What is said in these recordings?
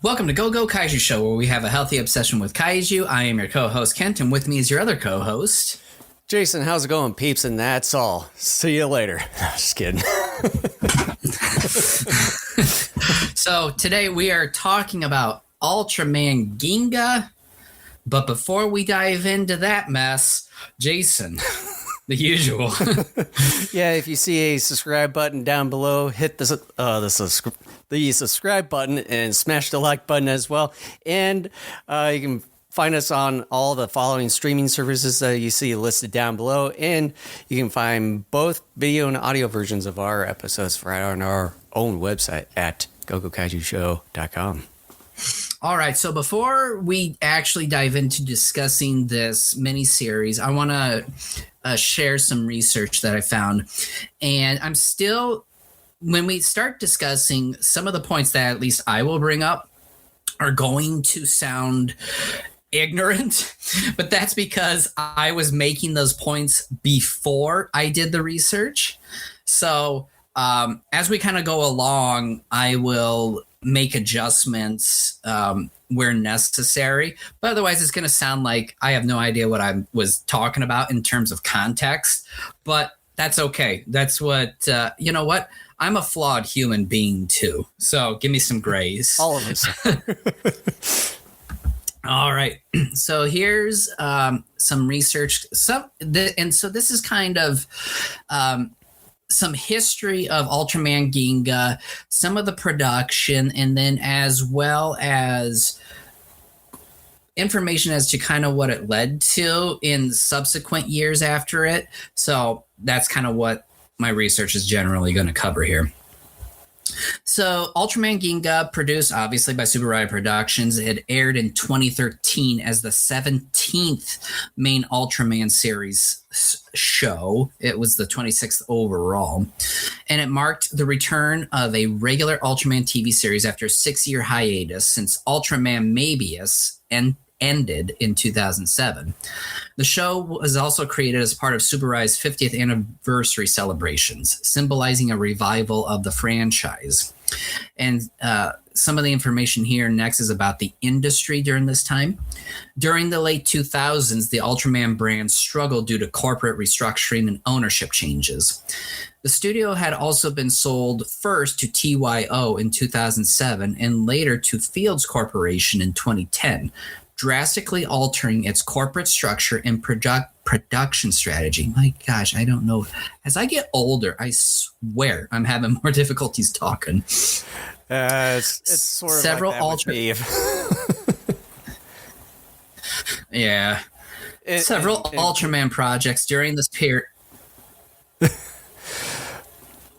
Welcome to Go Kaiju Show, where we have a healthy obsession with kaiju. I am your co-host, Kent, and with me is your other co-host, Jason. How's it going, peeps? And that's all. See you later. Just kidding. So today we are talking about Ultraman Ginga, but before we dive into that mess, Jason, the usual. Yeah, if you see a subscribe button down below, hit the subscribe button and smash the like button as well. And you can find us on all the following streaming services that you see listed down below. And you can find both video and audio versions of our episodes right on our own website at gogokaijushow.com. All right, so before we actually dive into discussing this miniseries, I want to share some research that I found. And I'm still, when we start discussing some of the points that at least I will bring up are going to sound ignorant, but that's because I was making those points before I did the research. So as we kind of go along, I will make adjustments where necessary, but otherwise it's going to sound like I have no idea what I was talking about in terms of context, but that's okay. That's what, you know what? I'm a flawed human being too, so give me some grace. All of us. All right, so here's some research. So this is kind of some history of Ultraman Ginga, some of the production, and then as well as information as to kind of what it led to in subsequent years after it. So that's kind of what my research is generally going to cover here. So Ultraman Ginga, produced obviously by Super Ride Productions, it aired in 2013 as the 17th main Ultraman series show. It was the 26th overall, and it marked the return of a regular Ultraman TV series after a 6-year hiatus since Ultraman Mabius ended in 2007. The show was also created as part of Super Ride's 50th anniversary celebrations, symbolizing a revival of the franchise. And some of the information here next is about the industry during this time. During the late 2000s, the Ultraman brand struggled due to corporate restructuring and ownership changes. The studio had also been sold first to TYO in 2007 and later to Fields Corporation in 2010, drastically altering its corporate structure and production strategy. My gosh, I don't know. As I get older, I swear I'm having more difficulties talking. It's sort of several like that Yeah. Several Ultraman projects during this period.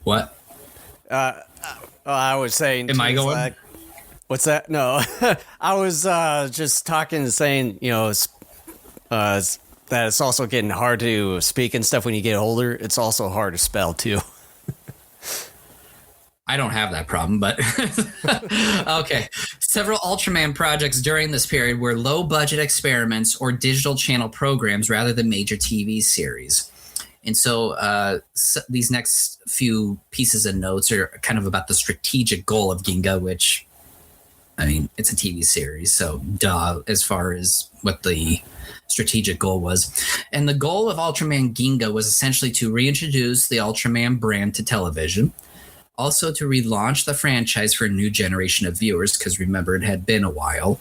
What? I was saying. Am I going? What's that? No, I was just talking and saying, you know, that it's also getting hard to speak and stuff when you get older. It's also hard to spell too. I don't have that problem, but okay. Several Ultraman projects during this period were low-budget experiments or digital channel programs rather than major TV series. And so these next few pieces of notes are kind of about the strategic goal of Ginga, which, I mean, it's a TV series, so duh, as far as what the strategic goal was. And the goal of Ultraman Ginga was essentially to reintroduce the Ultraman brand to television, also to relaunch the franchise for a new generation of viewers, because remember, it had been a while,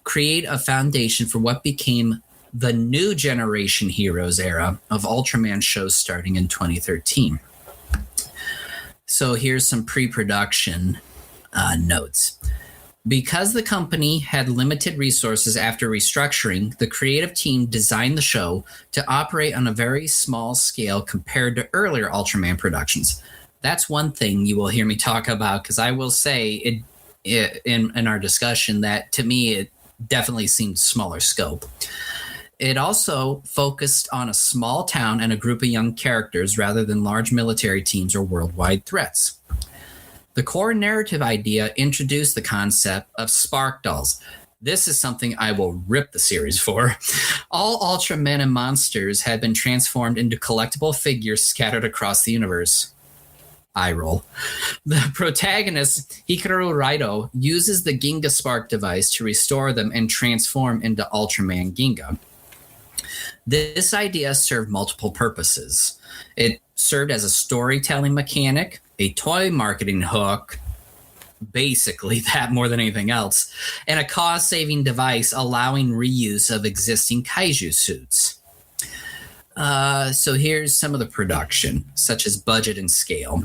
create a foundation for what became the new generation heroes era of Ultraman shows starting in 2013. So here's some pre-production notes. Because the company had limited resources after restructuring, the creative team designed the show to operate on a very small scale compared to earlier Ultraman productions. That's one thing you will hear me talk about, because I will say in our discussion that to me it definitely seemed smaller scope. It also focused on a small town and a group of young characters rather than large military teams or worldwide threats. The core narrative idea introduced the concept of spark dolls. This is something I will rip the series for. All Ultramen and monsters had been transformed into collectible figures scattered across the universe. eye roll. The protagonist, Hikaru Raito, uses the Ginga Spark device to restore them and transform into Ultraman Ginga. This idea served multiple purposes. It served as a storytelling mechanic, a toy marketing hook, basically that more than anything else, and a cost-saving device allowing reuse of existing kaiju suits. So here's some of the production, such as budget and scale.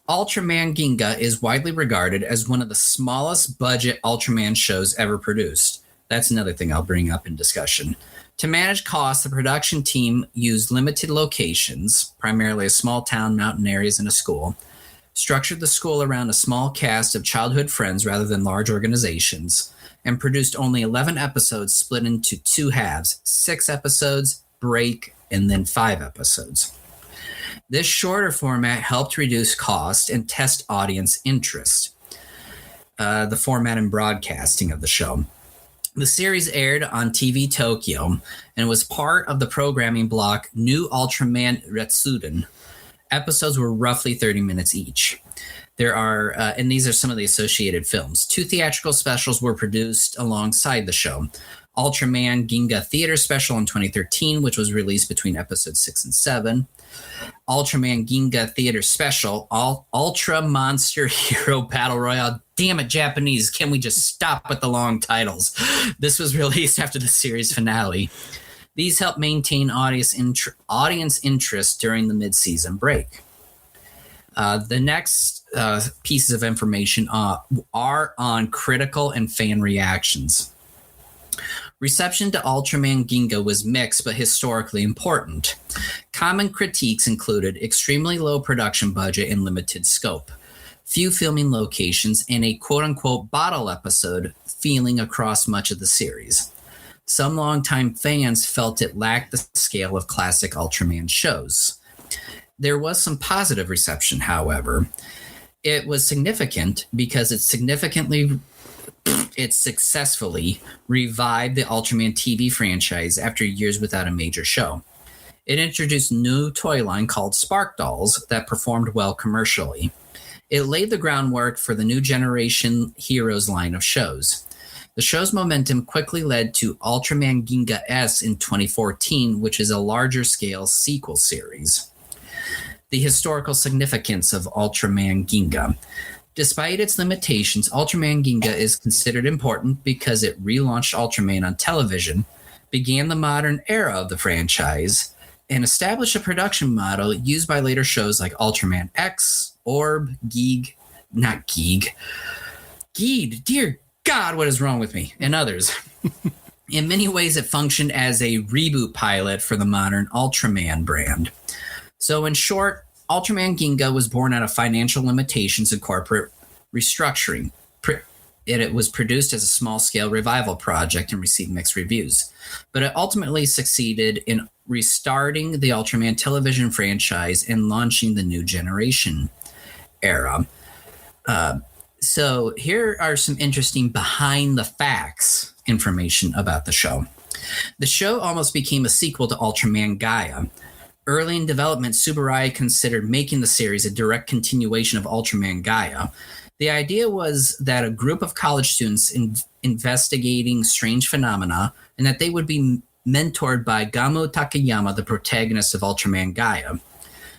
Ultraman Ginga is widely regarded as one of the smallest budget Ultraman shows ever produced. That's another thing I'll bring up in discussion. To manage costs, the production team used limited locations, primarily a small town, mountain areas, and a school, structured the school around a small cast of childhood friends rather than large organizations, and produced only 11 episodes split into 2 halves, 6 episodes, break, and then 5 episodes. This shorter format helped reduce cost and test audience interest, the format and broadcasting of the show. The series aired on TV Tokyo and was part of the programming block New Ultraman Retsuden. Episodes were roughly 30 minutes each. There are, and these are some of the associated films. 2 theatrical specials were produced alongside the show. Ultraman Ginga Theater Special in 2013, which was released between episodes 6 and 7. Ultraman Ginga Theater Special, Ultra Monster Hero Battle Royale. Damn it, Japanese. Can we just stop with the long titles? This was released after the series finale. These help maintain audience interest during the mid-season break. The next pieces of information are on critical and fan reactions. Reception to Ultraman Ginga was mixed but historically important. Common critiques included extremely low production budget and limited scope, few filming locations, and a quote-unquote bottle episode feeling across much of the series. Some longtime fans felt it lacked the scale of classic Ultraman shows. There was some positive reception, however. It was significant because it successfully revived the Ultraman TV franchise after years without a major show. It introduced a new toy line called Spark Dolls that performed well commercially. It laid the groundwork for the new generation Heroes line of shows. The show's momentum quickly led to Ultraman Ginga S in 2014, which is a larger scale sequel series. The historical significance of Ultraman Ginga. Despite its limitations, Ultraman Ginga is considered important because it relaunched Ultraman on television, began the modern era of the franchise, and established a production model used by later shows like Ultraman X, Orb, Geed, dear God, what is wrong with me, and others. In many ways, it functioned as a reboot pilot for the modern Ultraman brand. So in short, Ultraman Ginga was born out of financial limitations and corporate restructuring. It was produced as a small-scale revival project and received mixed reviews. But it ultimately succeeded in restarting the Ultraman television franchise and launching the new generation era. So here are some interesting behind-the-facts information about the show. The show almost became a sequel to Ultraman Gaia. Early in development, Tsuburaya considered making the series a direct continuation of Ultraman Gaia. The idea was that a group of college students investigating strange phenomena, and that they would be mentored by Gamu Takayama, the protagonist of Ultraman Gaia.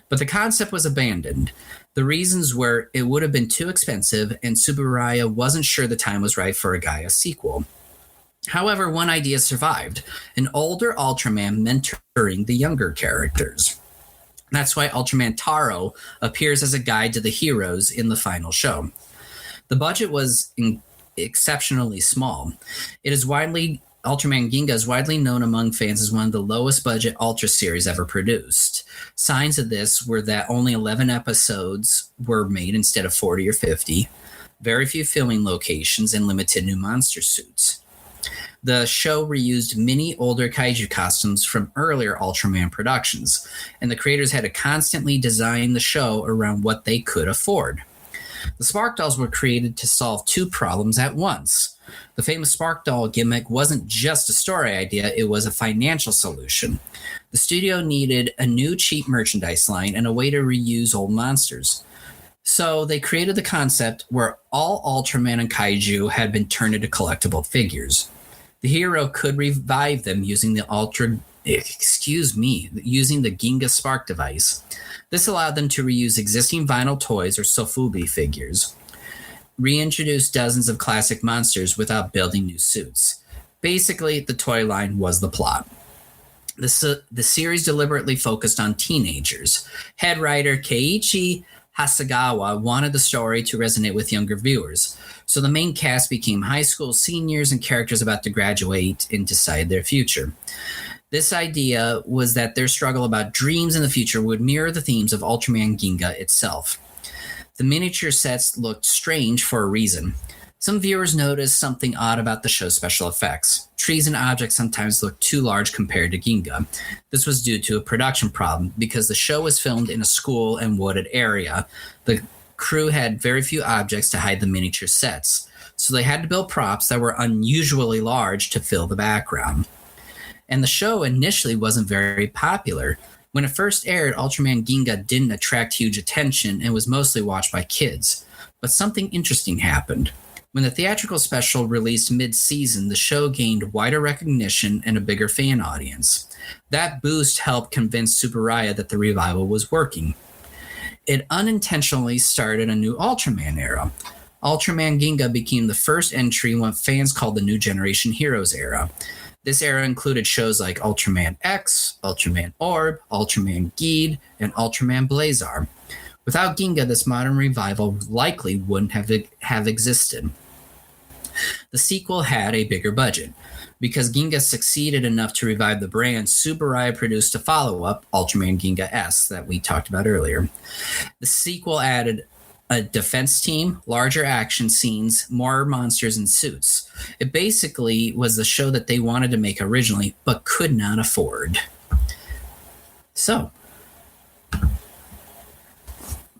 But the concept was abandoned. The reasons were it would have been too expensive, and Tsuburaya wasn't sure the time was right for a Gaia sequel. However, one idea survived, an older Ultraman mentoring the younger characters. That's why Ultraman Taro appears as a guide to the heroes in the final show. The budget was exceptionally small. Ultraman Ginga is widely known among fans as one of the lowest budget Ultra series ever produced. Signs of this were that only 11 episodes were made instead of 40 or 50, very few filming locations, and limited new monster suits. The show reused many older kaiju costumes from earlier Ultraman productions, and the creators had to constantly design the show around what they could afford. The Spark Dolls were created to solve 2 problems at once. The famous Spark Doll gimmick wasn't just a story idea, it was a financial solution. The studio needed a new cheap merchandise line and a way to reuse old monsters. So they created the concept where all Ultraman and Kaiju had been turned into collectible figures. The hero could revive them using using the Ginga Spark device. This allowed them to reuse existing vinyl toys or Sofubi figures, reintroduce dozens of classic monsters without building new suits. Basically, the toy line was the plot. The series deliberately focused on teenagers. Head writer Keiichi Hasegawa wanted the story to resonate with younger viewers, so the main cast became high school seniors and characters about to graduate and decide their future. This idea was that their struggle about dreams in the future would mirror the themes of Ultraman Ginga itself. The miniature sets looked strange for a reason. Some viewers noticed something odd about the show's special effects. Trees and objects sometimes looked too large compared to Ginga. This was due to a production problem because the show was filmed in a school and wooded area. The crew had very few objects to hide the miniature sets, so they had to build props that were unusually large to fill the background. And the show initially wasn't very popular. When it first aired, Ultraman Ginga didn't attract huge attention and was mostly watched by kids. But something interesting happened. When the theatrical special released mid-season, the show gained wider recognition and a bigger fan audience. That boost helped convince Tsuburaya that the revival was working. It unintentionally started a new Ultraman era. Ultraman Ginga became the first entry in what fans called the New Generation Heroes era. This era included shows like Ultraman X, Ultraman Orb, Ultraman Geed, and Ultraman Blazar. Without Ginga, this modern revival likely wouldn't have existed. The sequel had a bigger budget. Because Ginga succeeded enough to revive the brand, Tsuburaya produced a follow-up, Ultraman Ginga S, that we talked about earlier. The sequel added a defense team, larger action scenes, more monsters and suits. It basically was the show that they wanted to make originally, but could not afford. So,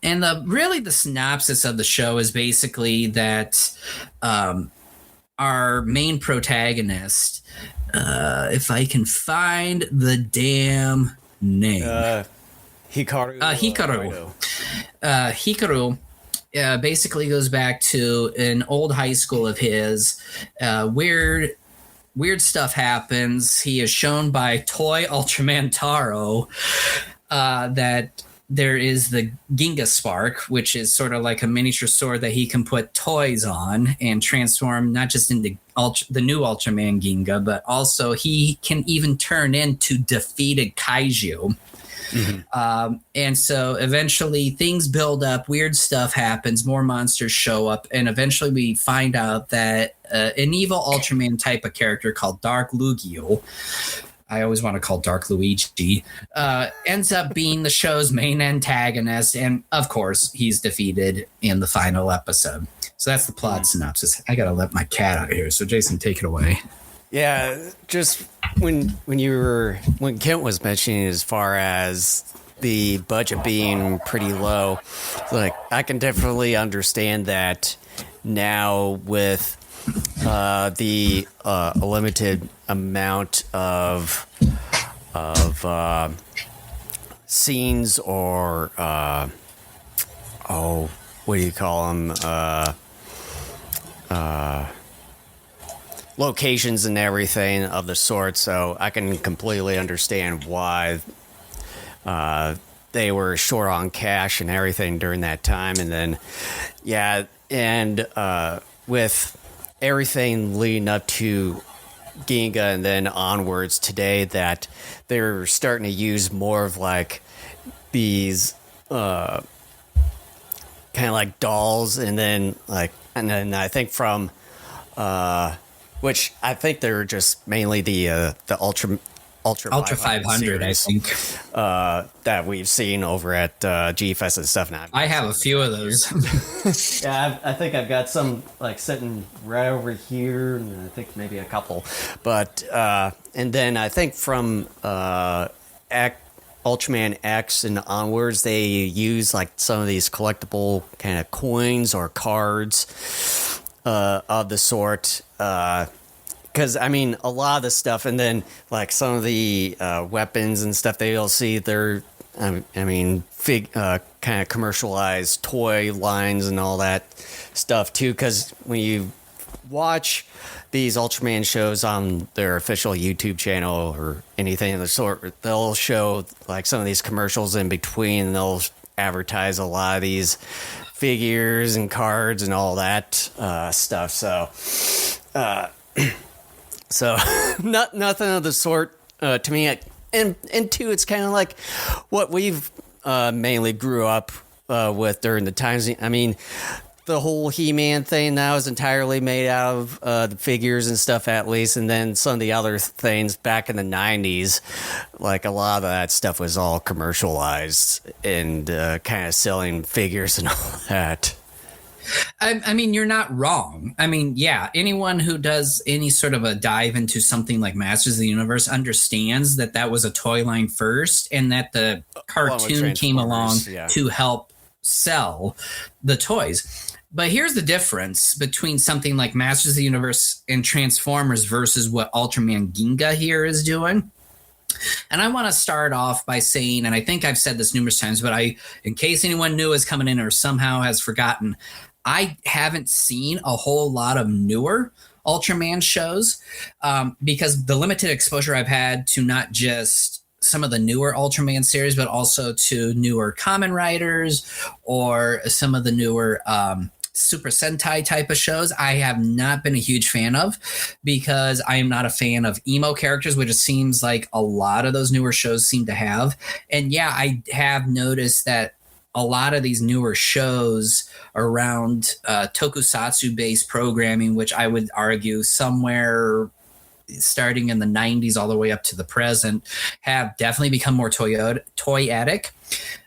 and the synopsis of the show is basically that our main protagonist, if I can find the damn name, Hikaru. Hikaru basically goes back to an old high school of his. Weird stuff happens. He is shown by Toy Ultraman Taro that there is the Ginga Spark, which is sort of like a miniature sword that he can put toys on and transform not just into the new Ultraman Ginga, but also he can even turn into defeated Kaiju. Mm-hmm. And so eventually things build up, weird stuff happens, more monsters show up, and eventually we find out that an evil Ultraman type of character called Dark Lugia, I always want to call Dark Luigi, ends up being the show's main antagonist, and of course he's defeated in the final episode. So that's the plot synopsis. I gotta let my cat out here, so Jason, take it away. Yeah, just when Kent was mentioning as far as the budget being pretty low, like I can definitely understand that now with the limited amount of scenes or what do you call them? Locations and everything of the sort, so I can completely understand why they were short on cash and everything during that time. And then, with everything leading up to Ginga and then onwards today, that they're starting to use more of like these kind of like dolls, and then I think from which I think they're just mainly the Ultra 500, I think, that we've seen over at G-Fest and stuff now. I have a few of those. Yeah, I think I've got some like sitting right over here, and I think maybe a couple. But and then I think from Ultraman X and onwards, they use like some of these collectible kind of coins or cards of the sort. Because, I mean, a lot of the stuff, and then, like, some of the weapons and stuff that you'll see, they're I mean, kind of commercialized toy lines and all that stuff too. Because when you watch these Ultraman shows on their official YouTube channel or anything of the sort, they'll show like some of these commercials in between, and they'll advertise a lot of these figures and cards and all that stuff. So nothing of the sort to me. And two, it's kind of like what we've mainly grew up with during the times. I mean, the whole He-Man thing now is entirely made out of the figures and stuff, at least. And then some of the other things back in the 90s, like a lot of that stuff was all commercialized and kind of selling figures and all that. I mean, you're not wrong. I mean, yeah, anyone who does any sort of a dive into something like Masters of the Universe understands that that was a toy line first, and that the cartoon came along to help sell the toys. But here's the difference between something like Masters of the Universe and Transformers versus what Ultraman Ginga here is doing. And I want to start off by saying, and I think I've said this numerous times, but in case anyone new is coming in or somehow has forgotten, I haven't seen a whole lot of newer Ultraman shows because the limited exposure I've had to not just some of the newer Ultraman series, but also to newer Kamen Riders or some of the newer Super Sentai type of shows, I have not been a huge fan of, because I am not a fan of emo characters, which it seems like a lot of those newer shows seem to have. And yeah, I have noticed that a lot of these newer shows around tokusatsu-based programming, which I would argue somewhere starting in the 90s all the way up to the present, have definitely become more toyetic.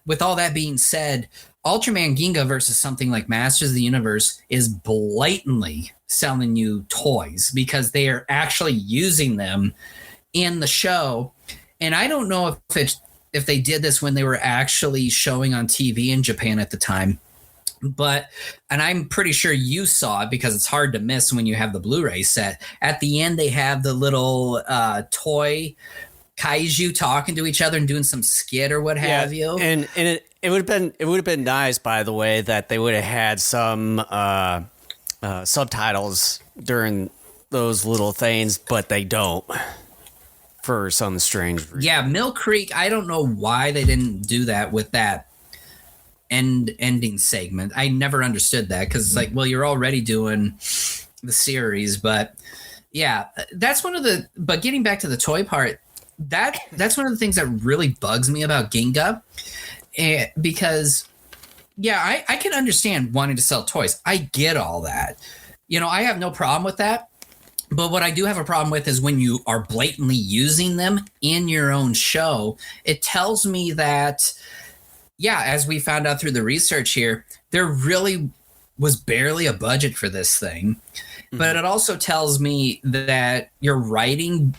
With all that being said, Ultraman Ginga versus something like Masters of the Universe is blatantly selling you toys because they are actually using them in the show. And I don't know if they did this when they were actually showing on TV in Japan at the time. And I'm pretty sure you saw it because it's hard to miss when you have the Blu-ray set. At the end, they have the little toy kaiju talking to each other and doing some skit or what have you. And it would have been nice, by the way, that they would have had some subtitles during those little things, but they don't. For some strange reason. Yeah, Mill Creek, I don't know why they didn't do that with that ending segment. I never understood that because it's like, well, you're already doing the series. But yeah, but getting back to the toy part, that's one of the things that really bugs me about Ginga. Because, yeah, I can understand wanting to sell toys. I get all that. I have no problem with that. But what I do have a problem with is when you are blatantly using them in your own show. It tells me that, yeah, as we found out through the research here, there really was barely a budget for this thing. Mm-hmm. But it also tells me that your writing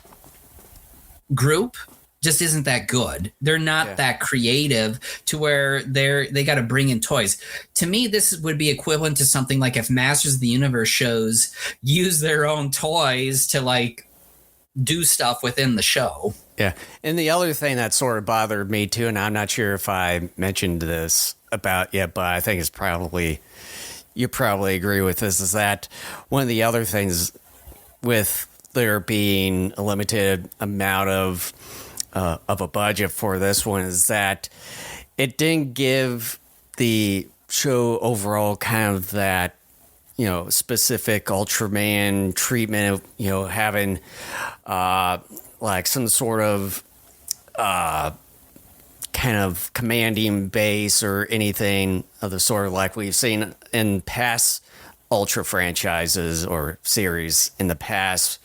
group just isn't that good. They're not that creative to where they got to bring in toys. To me, this would be equivalent to something like if Masters of the Universe shows use their own toys to like do stuff within the show. Yeah. And the other thing that sort of bothered me too, and I'm not sure if I mentioned this about yet, but I think it's you probably agree with this, is that one of the other things with there being a limited amount of a budget for this one is that it didn't give the show overall kind of that, specific Ultraman treatment of, having like some sort of kind of commanding base or anything of the sort of like we've seen in past Ultra franchises or series in the past,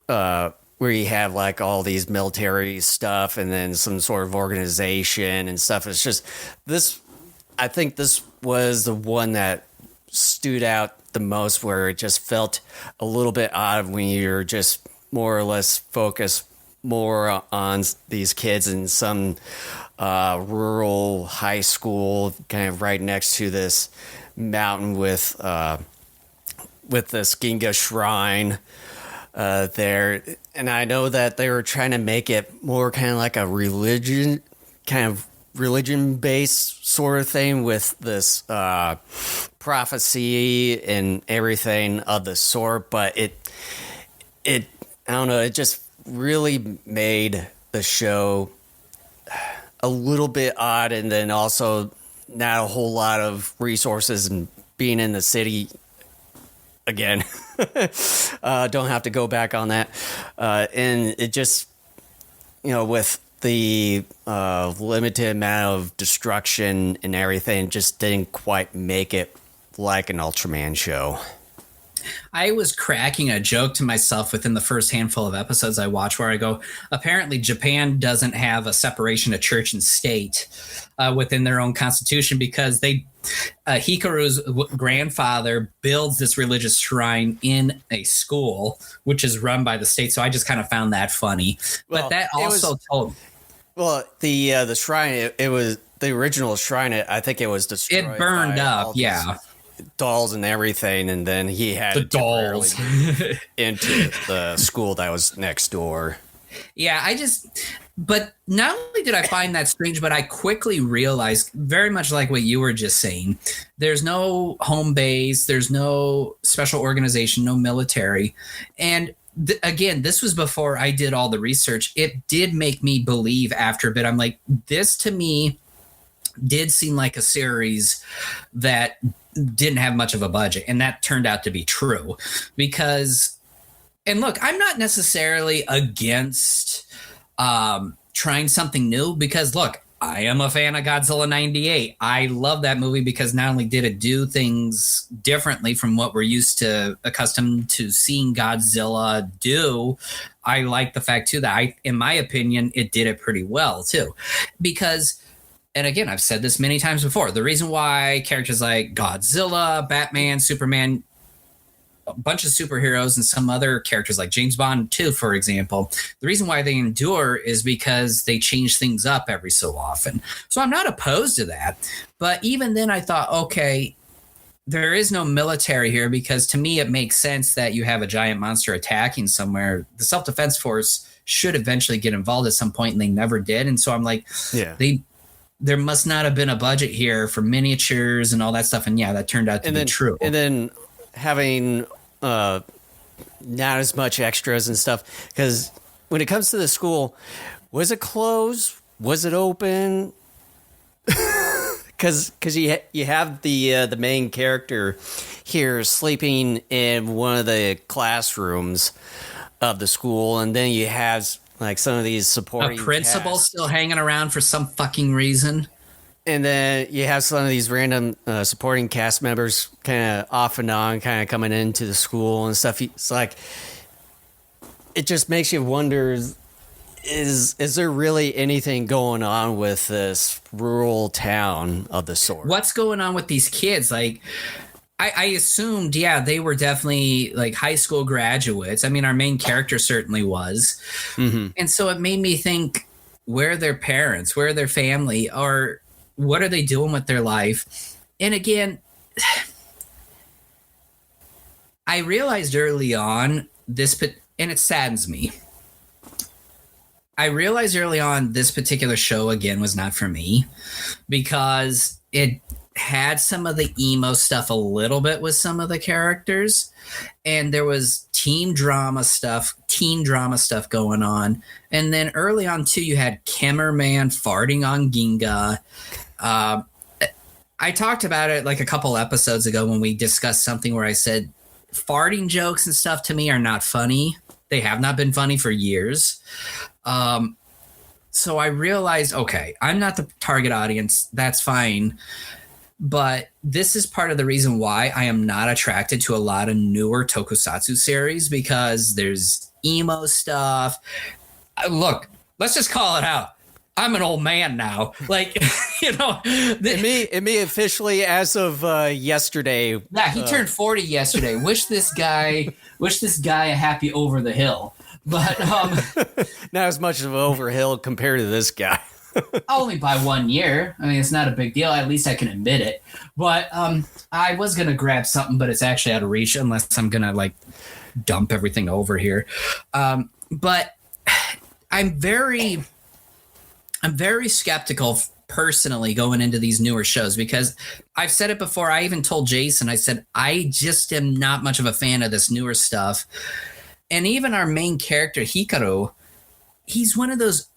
where you have like all these military stuff and then some sort of organization and stuff. It's just this, I think this was the one that stood out the most, where it just felt a little bit odd when you're just more or less focused more on these kids in some rural high school kind of right next to this mountain with this Ginga shrine there. And I know that they were trying to make it more kind of like a religion, kind of religion-based sort of thing with this prophecy and everything of the sort, but it I don't know, it just really made the show a little bit odd, and then also not a whole lot of resources, and being in the city again. Don't have to go back on that. And it just, with the limited amount of destruction and everything, just didn't quite make it like an Ultraman show. I was cracking a joke to myself within the first handful of episodes I watched where I go, apparently Japan doesn't have a separation of church and state within their own constitution, because Hikaru's grandfather builds this religious shrine in a school, which is run by the state. So I just kind of found that funny. Well, but that also told... Well, the shrine, it was the original shrine. I think it was destroyed. It burned up, yeah. Dolls and everything, and then he had the dolls into the school that was next door. Yeah, but not only did I find that strange, but I quickly realized, very much like what you were just saying, there's no home base, there's no special organization, no military. And again, this was before I did all the research. It did make me believe after a bit. I'm like, this to me did seem like a series that didn't have much of a budget, and that turned out to be true. Because, and look, I'm not necessarily against trying something new, because look, I am a fan of Godzilla 98. I love that movie because not only did it do things differently from what we're accustomed to seeing Godzilla do, I like the fact too that in my opinion, it did it pretty well too. Because, and again, I've said this many times before, the reason why characters like Godzilla, Batman, Superman, a bunch of superheroes, and some other characters like James Bond too, for example, the reason why they endure is because they change things up every so often. So I'm not opposed to that. But even then I thought, okay, there is no military here, because to me it makes sense that you have a giant monster attacking somewhere. The self-defense force should eventually get involved at some point, and they never did. And so I'm like, there must not have been a budget here for miniatures and all that stuff. And yeah, that turned out to be true. And then having not as much extras and stuff, because when it comes to the school, was it closed? Was it open? Because you have the main character here sleeping in one of the classrooms of the school, and then you have like some of these supporting a principal still hanging around for some fucking reason. And then you have some of these random supporting cast members kind of off and on, kind of coming into the school and stuff. It's like, it just makes you wonder, is there really anything going on with this rural town of the sort? What's going on with these kids? Like, I assumed, yeah, they were definitely like high school graduates. I mean, our main character certainly was. Mm-hmm. And so it made me think, where are their parents? Where are their family? Or what are they doing with their life? And again, I realized early on and it saddens me. I realized early on this particular show, again, was not for me, because it had some of the emo stuff a little bit with some of the characters, and there was teen drama stuff going on. And then early on too, you had Kimmerman farting on Ginga. I talked about it like a couple episodes ago when we discussed something where I said farting jokes and stuff to me are not funny. They have not been funny for years. So I realized, okay, I'm not the target audience. That's fine. But this is part of the reason why I am not attracted to a lot of newer tokusatsu series, because there's emo stuff. Look, let's just call it out. I'm an old man now. Like, me officially as of yesterday. Yeah, he turned 40 yesterday. Wish this guy a happy over the hill. But not as much of an overhill compared to this guy. Only by 1 year. I mean, it's not a big deal. At least I can admit it. But I was gonna grab something, but it's actually out of reach unless I'm gonna like dump everything over here. But I'm very skeptical personally going into these newer shows, because I've said it before. I even told Jason, I said, I just am not much of a fan of this newer stuff. And even our main character, Hikaru, he's one of those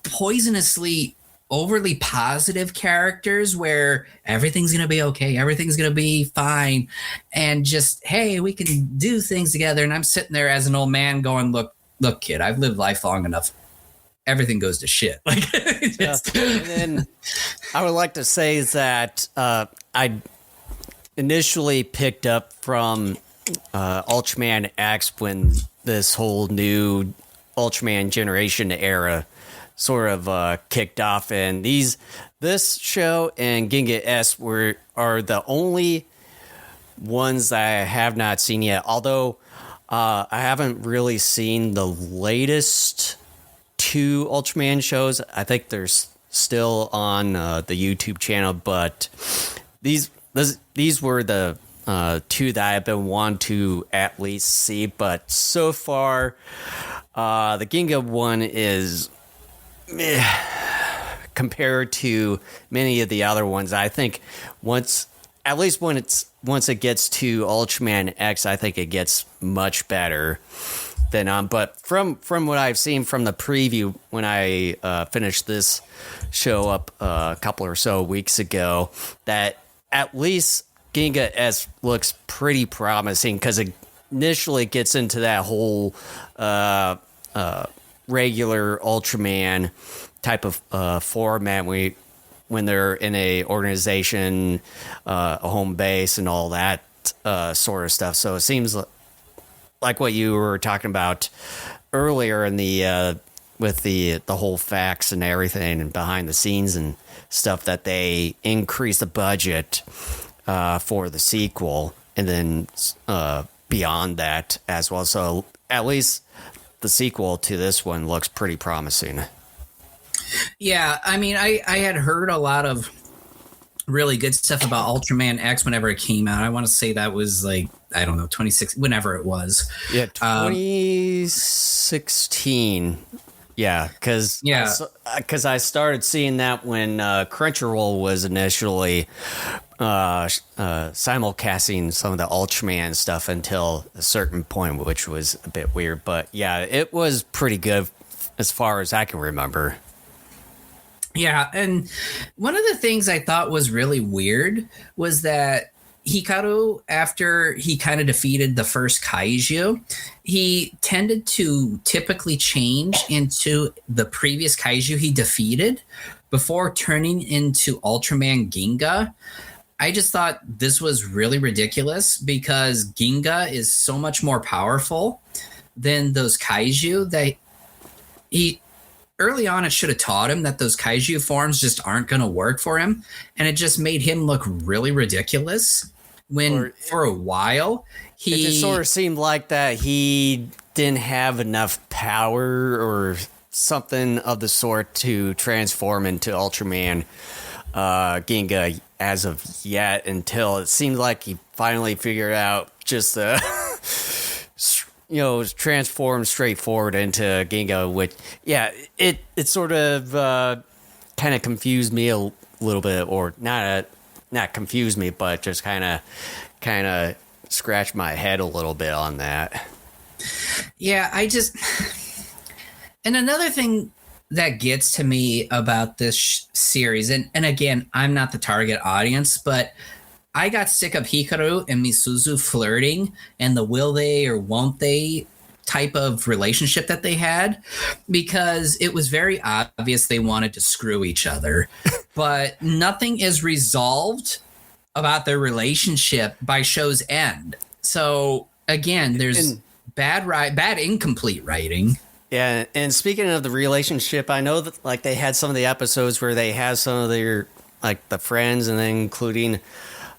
poisonously overly positive characters where everything's going to be okay. Everything's going to be fine. And just, hey, we can do things together. And I'm sitting there as an old man going, look, kid, I've lived life long enough. Everything goes to shit. Like, just... And then I would like to say that I initially picked up from Ultraman X when this whole new Ultraman generation era sort of kicked off, and this show and Ginga S are the only ones that I have not seen yet. Although I haven't really seen the latest 2 Ultraman shows. I think they're still on the YouTube channel, but these were the 2 that I've been wanting to at least see. But so far, the Ginga one is compared to many of the other ones. I think once it gets to Ultraman X, I think it gets much better than but from what I've seen from the preview when I finished this show up a couple or so weeks ago, that at least Ginga S looks pretty promising, because it initially gets into that whole regular Ultraman type of format when they're in a organization, a home base, and all that sort of stuff. So it seems like what you were talking about earlier in the with the whole facts and everything and behind the scenes and stuff, that they increase the budget for the sequel, and then beyond that as well. So at least the sequel to this one looks pretty promising. Yeah, I mean, I had heard a lot of really good stuff about Ultraman X whenever it came out. I want to say that was like, I don't know, 26, whenever it was. Yeah, 2016. Yeah, because I started seeing that when Crunchyroll was initially simulcasting some of the Ultraman stuff until a certain point, which was a bit weird. But yeah, it was pretty good as far as I can remember. Yeah, and one of the things I thought was really weird was that Hikaru, after he kind of defeated the first kaiju, he tended to typically change into the previous kaiju he defeated before turning into Ultraman Ginga. I just thought this was really ridiculous, because Ginga is so much more powerful than those kaiju that early on, it should have taught him that those kaiju forms just aren't going to work for him. And it just made him look really ridiculous when for a while it just sort of seemed like that he didn't have enough power or something of the sort to transform into Ultraman Ginga as of yet, until it seemed like he finally figured out just transformed straightforward into Ginga, which, yeah, it sort of kind of confused me a little bit, or not confused me, but just kind of scratched my head a little bit on that. Yeah, and another thing that gets to me about this series, and again, I'm not the target audience, but I got sick of Hikaru and Misuzu flirting and the will they or won't they type of relationship that they had, because it was very obvious they wanted to screw each other. But nothing is resolved about their relationship by show's end. So again, there's bad incomplete writing. Yeah, and speaking of the relationship, I know that like they had some of the episodes where they have some of their like the friends, and then including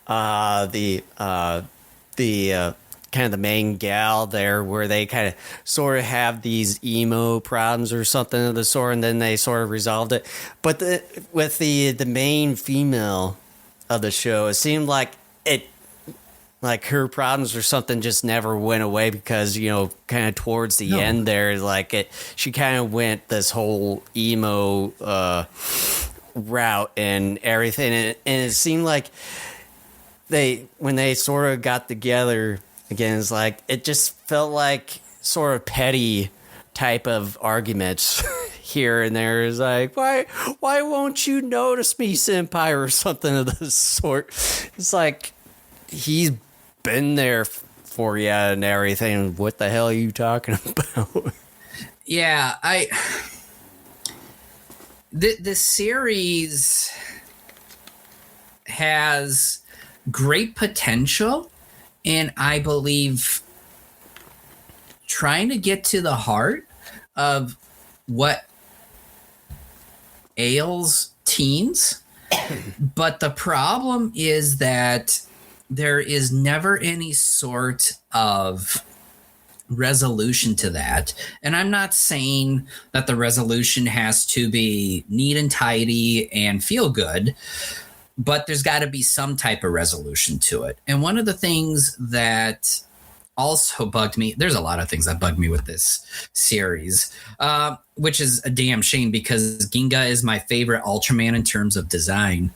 the kind of the main gal there, where they kind of sort of have these emo problems or something of the sort, and then they sort of resolved it. But with the main female of the show, it seemed like like her problems or something just never went away because, you know, kind of towards the end there, like she kind of went this whole emo route and everything. And it seemed like when they sort of got together again, it's like, it just felt like sort of petty type of arguments here and there. Is like, why won't you notice me, senpai, or something of the sort. It's like, he's been there for you and everything. What the hell are you talking about? Yeah, the series has great potential, and I believe trying to get to the heart of what ails teens. But the problem is that there is never any sort of resolution to that. And I'm not saying that the resolution has to be neat and tidy and feel good, but there's got to be some type of resolution to it. And one of the things that also bugged me, there's a lot of things that bugged me with this series, which is a damn shame because Ginga is my favorite Ultraman in terms of design.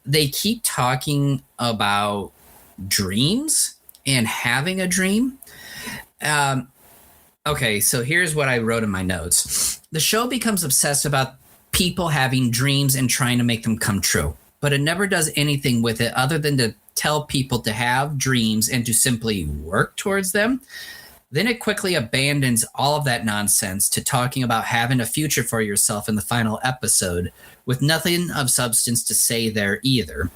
They keep talking about dreams and having a dream. Okay, so here's what I wrote in my notes. The show becomes obsessed about people having dreams and trying to make them come true, but it never does anything with it other than to tell people to have dreams and to simply work towards them. Then it quickly abandons all of that nonsense to talking about having a future for yourself in the final episode, with nothing of substance to say there either.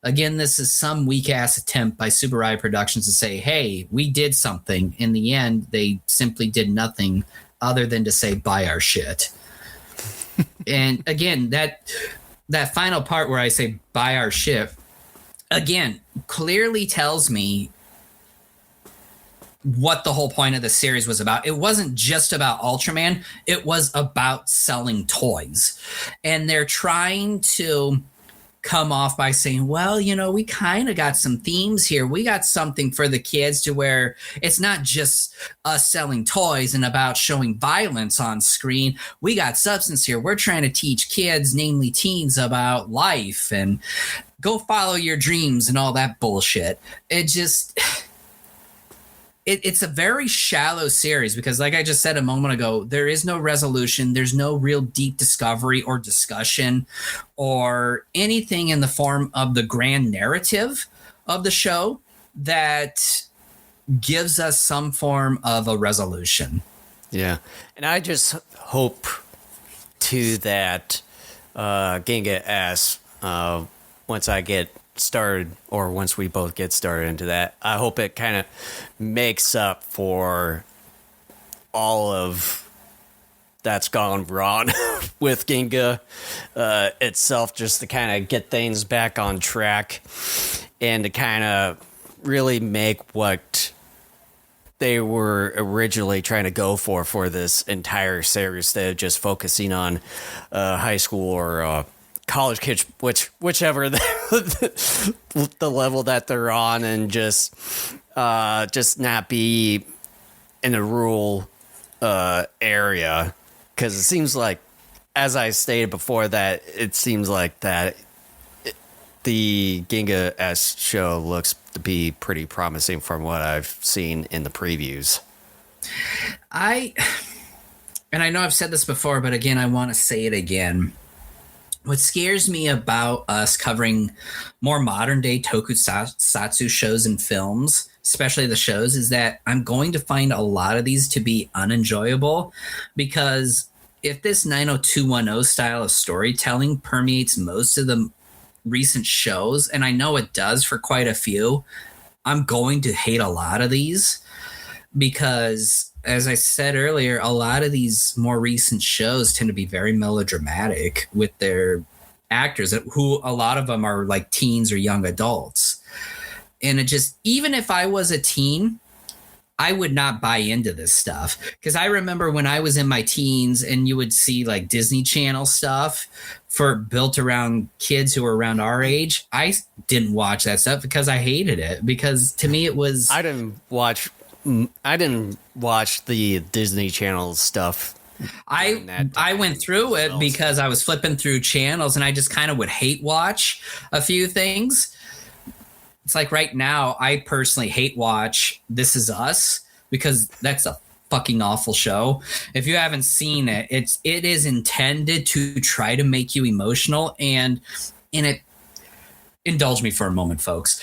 Again, this is some weak-ass attempt by Super Ride Productions to say, hey, we did something. In the end, they simply did nothing other than to say, buy our shit. And again, that final part where I say, buy our shit, again, clearly tells me what the whole point of the series was about. It wasn't just about Ultraman. It was about selling toys. And they're trying to come off by saying, well, you know, we kind of got some themes here. We got something for the kids to where it's not just us selling toys and about showing violence on screen. We got substance here. We're trying to teach kids, namely teens, about life and go follow your dreams and all that bullshit. It just... It's a very shallow series because, like I just said a moment ago, there is no resolution. There's no real deep discovery or discussion or anything in the form of the grand narrative of the show that gives us some form of a resolution. Yeah. And I just hope, too, that Ginga asks, once I get started, or once we both get started into that, I hope it kind of makes up for all of that's gone wrong with Ginga itself, just to kind of get things back on track and to kind of really make what they were originally trying to go for this entire series, instead of just focusing on high school or college kids, whichever the level that they're on, and just not be in a rural area, because it seems like, as I stated before, that it seems like that the Ginga S show looks to be pretty promising from what I've seen in the previews. And I know I've said this before, but again, I want to say it again. What scares me about us covering more modern day tokusatsu shows and films, especially the shows, is that I'm going to find a lot of these to be unenjoyable, because if this 90210 style of storytelling permeates most of the recent shows, and I know it does for quite a few, I'm going to hate a lot of these because, as I said earlier, a lot of these more recent shows tend to be very melodramatic with their actors, who a lot of them are like teens or young adults. And it just, even if I was a teen I would not buy into this stuff, because I remember when I was in my teens and you would see like Disney Channel stuff built around kids who were around our age. I didn't watch that stuff because I hated it, because to me it was. I didn't watch the Disney Channel stuff. I went through it because I was flipping through channels and I just kind of would hate watch a few things. It's like right now, I personally hate watch This Is Us, because that's a fucking awful show. If you haven't seen it, it is intended to try to make you emotional, and in it, indulge me for a moment, folks.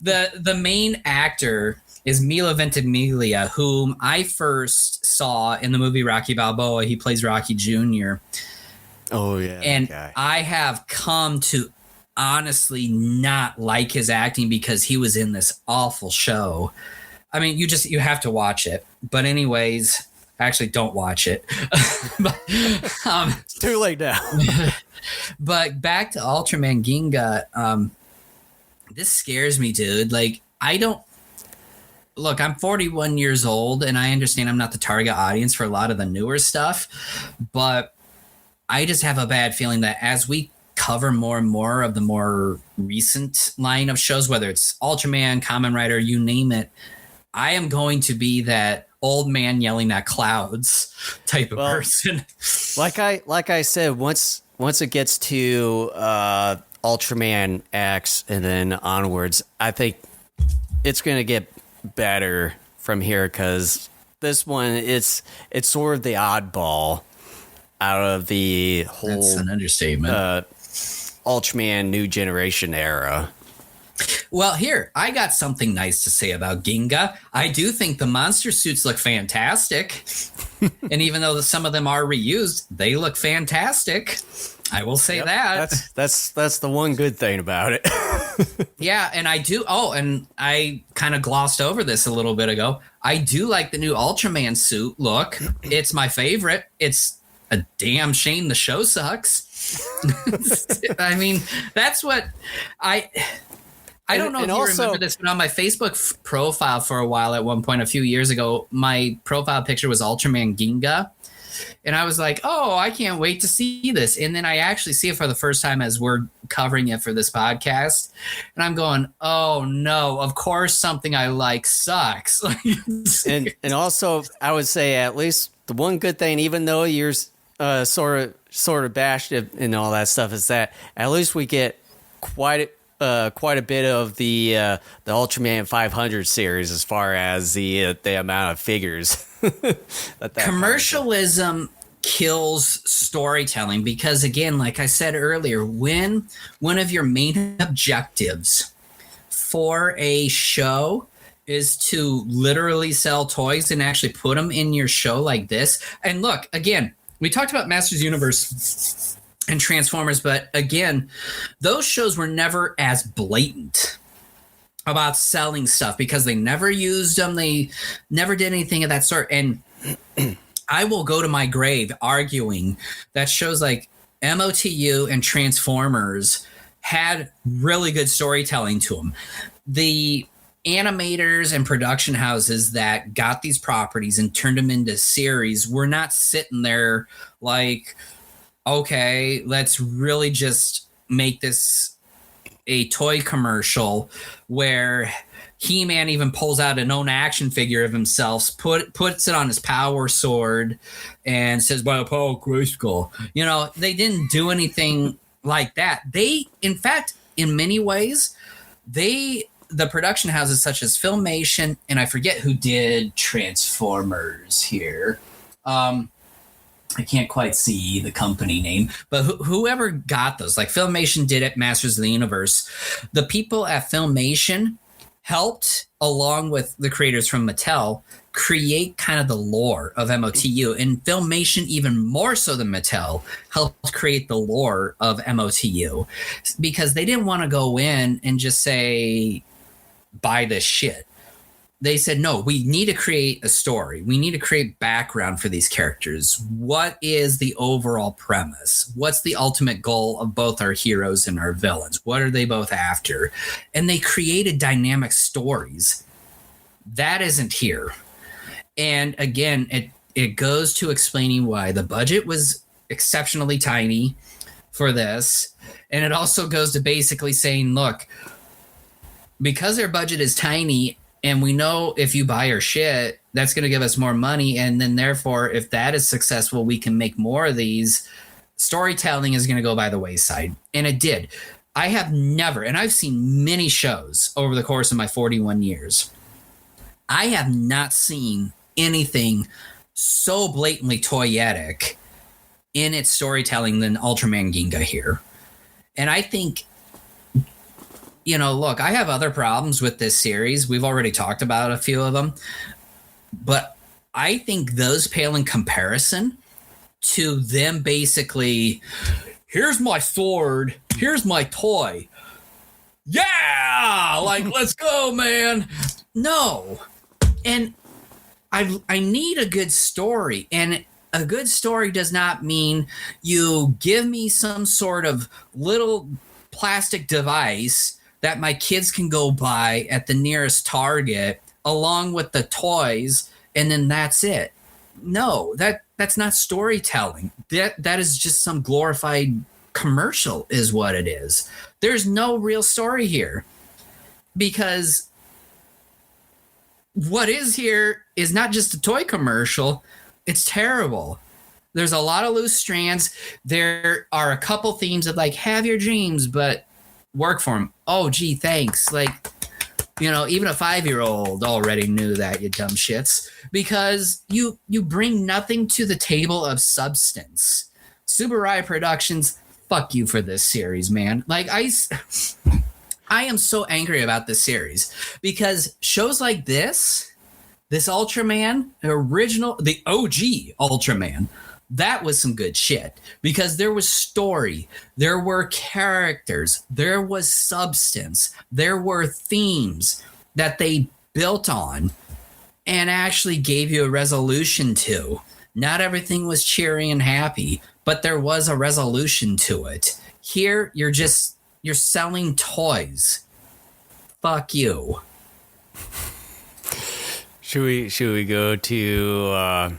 The main actor is Milo Ventimiglia, whom I first saw in the movie Rocky Balboa. He plays Rocky Jr. Oh yeah, and I have come to honestly not like his acting because he was in this awful show. I mean, you have to watch it. But anyways, actually don't watch it. But, it's too late now. But back to Ultraman Ginga. This scares me, dude. Like, look, I'm 41 years old and I understand I'm not the target audience for a lot of the newer stuff, but I just have a bad feeling that as we cover more and more of the more recent line of shows, whether it's Ultraman, Kamen Rider, you name it, I am going to be that old man yelling at clouds type of person. Like I said, once it gets to Ultraman X and then onwards, I think it's going to get better from here, because this one it's sort of the oddball out of the whole. That's an understatement. Ultraman New Generation era. Well, here, I got something nice to say about Ginga. I do think the monster suits look fantastic. And even though some of them are reused, they look fantastic. I will say that. That's the one good thing about it. Yeah, and I do. Oh, and I kind of glossed over this a little bit ago. I do like the new Ultraman suit look. It's my favorite. It's a damn shame the show sucks. I mean, that's what I don't know if you remember this, but on my Facebook profile for a while, at one point a few years ago, my profile picture was Ultraman Ginga. And I was like, oh, I can't wait to see this. And then I actually see it for the first time as we're covering it for this podcast. And I'm going, oh, no, of course something I like sucks. and also, I would say at least the one good thing, even though you're sort of bashed and all that stuff, is that at least we get quite a bit of the Ultraman 500 series as far as the amount of figures. Commercialism kills storytelling, because again, like I said earlier, when one of your main objectives for a show is to literally sell toys and actually put them in your show like this. And look, again, we talked about Masters Universe and Transformers, but again, those shows were never as blatant about selling stuff because they never used them. They never did anything of that sort. And I will go to my grave arguing that shows like MOTU and Transformers had really good storytelling to them. The animators and production houses that got these properties and turned them into series were not sitting there like, okay, let's really just make this a toy commercial where He-Man even pulls out an own action figure of himself, puts it on his power sword, and says, "By the power of Grayskull." You know, they didn't do anything like that. They, in fact, in many ways, the production houses such as Filmation, and I forget who did Transformers here. I can't quite see the company name, but whoever got those, like Filmation did it, Masters of the Universe. The people at Filmation helped, along with the creators from Mattel, create kind of the lore of MOTU. And Filmation, even more so than Mattel, helped create the lore of MOTU because they didn't want to go in and just say, buy this shit. They said, no, we need to create a story. We need to create background for these characters. What is the overall premise? What's the ultimate goal of both our heroes and our villains? What are they both after? And they created dynamic stories That isn't here. And again, it goes to explaining why the budget was exceptionally tiny for this. And it also goes to basically saying, look, because their budget is tiny and we know if you buy our shit, that's going to give us more money. And then therefore, if that is successful, we can make more of these. Storytelling is going to go by the wayside. And it did. I have never, and I've seen many shows over the course of my 41 years. I have not seen anything so blatantly toyetic in its storytelling than Ultraman Ginga here. And I think, look, I have other problems with this series. We've already talked about a few of them. But I think those pale in comparison to them basically, here's my sword, here's my toy. Yeah! Like, let's go, man. No. And I need a good story. And a good story does not mean you give me some sort of little plastic device that my kids can go buy at the nearest Target along with the toys, and then that's it. No, that's not storytelling. That is just some glorified commercial is what it is. There's no real story here because what is here is not just a toy commercial. It's terrible. There's a lot of loose strands. There are a couple themes of like, have your dreams, but work for them. Oh, gee, thanks. Like, even a 5-year-old already knew that, you dumb shits, because you bring nothing to the table of substance. Subaraya Productions, fuck you for this series, man. Like, I am so angry about this series because shows like this Ultraman, the OG Ultraman, that was some good shit because there was story, there were characters, there was substance, there were themes that they built on and actually gave you a resolution to. Not everything was cheery and happy, but there was a resolution to it. Here, you're selling toys. Fuck you. Should we go to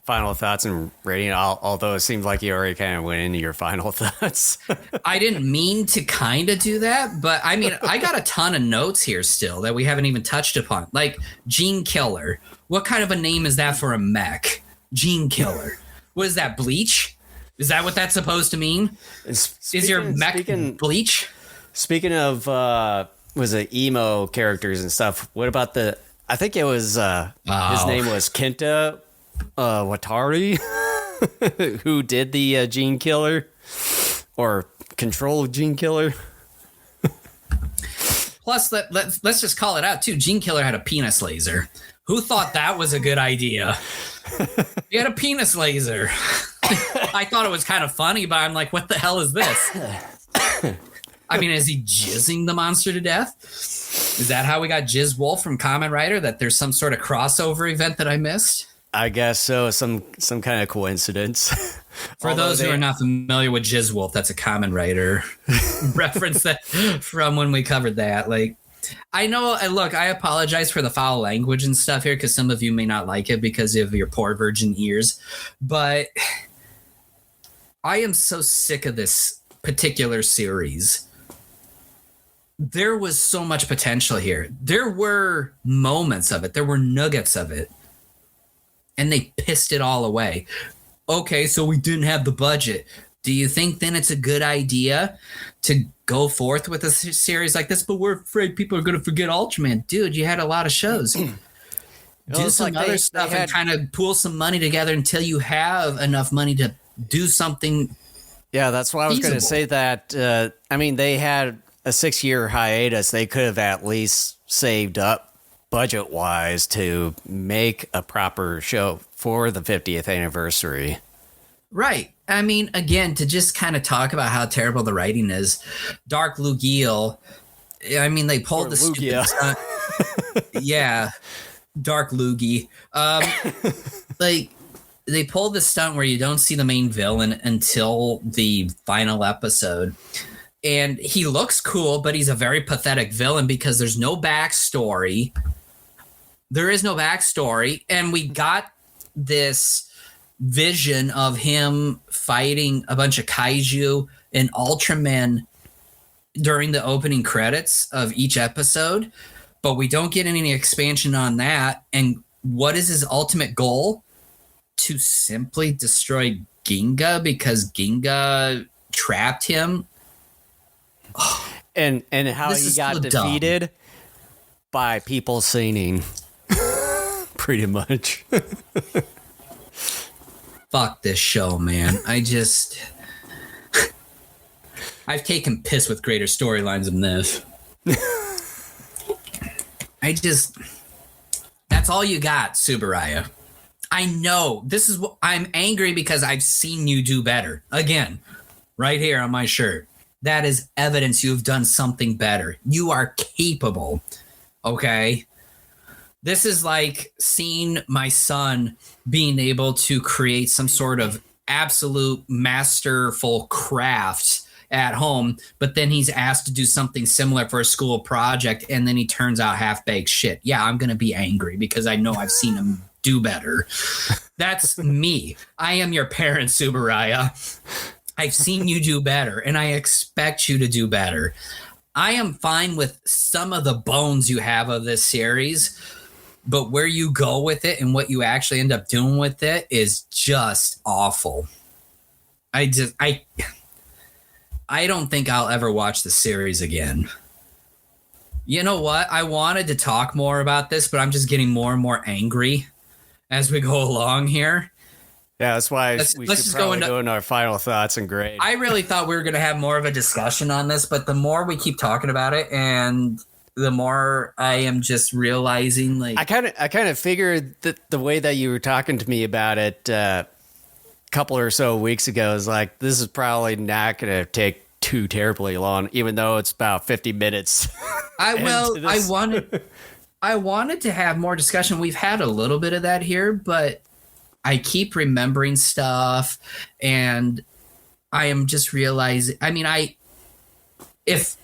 final thoughts and rating? Although it seems like you already kind of went into your final thoughts. I didn't mean to kind of do that, but I mean, I got a ton of notes here still that we haven't even touched upon. Like Gene Killer. What kind of a name is that for a mech? Gene Killer. What is that, Bleach? Is that what that's supposed to mean? Is your mech Bleach? Speaking of, was it emo characters and stuff? What about I think it was, his name was Kenta Watari, who did the Gene Killer or control Gene Killer. Plus, let's just call it out too. Gene Killer had a penis laser. Who thought that was a good idea? He had a penis laser. I thought it was kind of funny, but I'm like, what the hell is this? I mean, is he jizzing the monster to death? Is that how we got Jizz Wolf from Kamen Rider? That there's some sort of crossover event that I missed? I guess so. Some kind of coincidence. For those who are not familiar with Jizz Wolf, that's a Kamen Rider reference that from when we covered that. Like, I know. Look, I apologize for the foul language and stuff here because some of you may not like it because of your poor virgin ears, but I am so sick of this particular series. There was so much potential here. There were moments of it. There were nuggets of it. And they pissed it all away. Okay, so we didn't have the budget. Do you think then it's a good idea to go forth with a series like this? But we're afraid people are going to forget Ultraman. Dude, you had a lot of shows. Do some other stuff and kind of pool some money together until you have enough money to do something. Yeah, that's why I was going to say that. I mean, they had a 6-year hiatus. They could have at least saved up budget-wise to make a proper show for the 50th anniversary. Right. I mean, again, to just kind of talk about how terrible the writing is, Dark Lugiel, I mean, they pulled the stupid stunt. Yeah, Dark Lugie. Like, they pulled the stunt where you don't see the main villain until the final episode. And he looks cool, but he's a very pathetic villain because there's no backstory. There is no backstory, and we got this vision of him fighting a bunch of kaiju and Ultraman during the opening credits of each episode, but we don't get any expansion on that. And what is his ultimate goal? To simply destroy Ginga because Ginga trapped him. And how he got defeated by people singing. Pretty much. Fuck this show, man. I've taken piss with greater storylines than this. That's all you got, Subaraya. I know this is what I'm angry because I've seen you do better. Again, right here on my shirt. That is evidence you've done something better. You are capable. Okay? This is like seeing my son being able to create some sort of absolute masterful craft at home, but then he's asked to do something similar for a school project, and then he turns out half-baked shit. Yeah, I'm going to be angry because I know I've seen him do better. That's me. I am your parent, Subaraya. I've seen you do better, and I expect you to do better. I am fine with some of the bones you have of this series, but where you go with it and what you actually end up doing with it is just awful. I don't think I'll ever watch the series again. You know what? I wanted to talk more about this, but I'm just getting more and more angry as we go along here. Yeah, that's why we should probably go into our final thoughts and grade. I really thought we were going to have more of a discussion on this, but the more we keep talking about it, and the more I am just realizing, like, I kind of figured that the way that you were talking to me about it a couple or so weeks ago is like, this is probably not going to take too terribly long, even though it's about 50 minutes. I wanted to have more discussion. We've had a little bit of that here, but I keep remembering stuff, and I am just realizing, I mean, if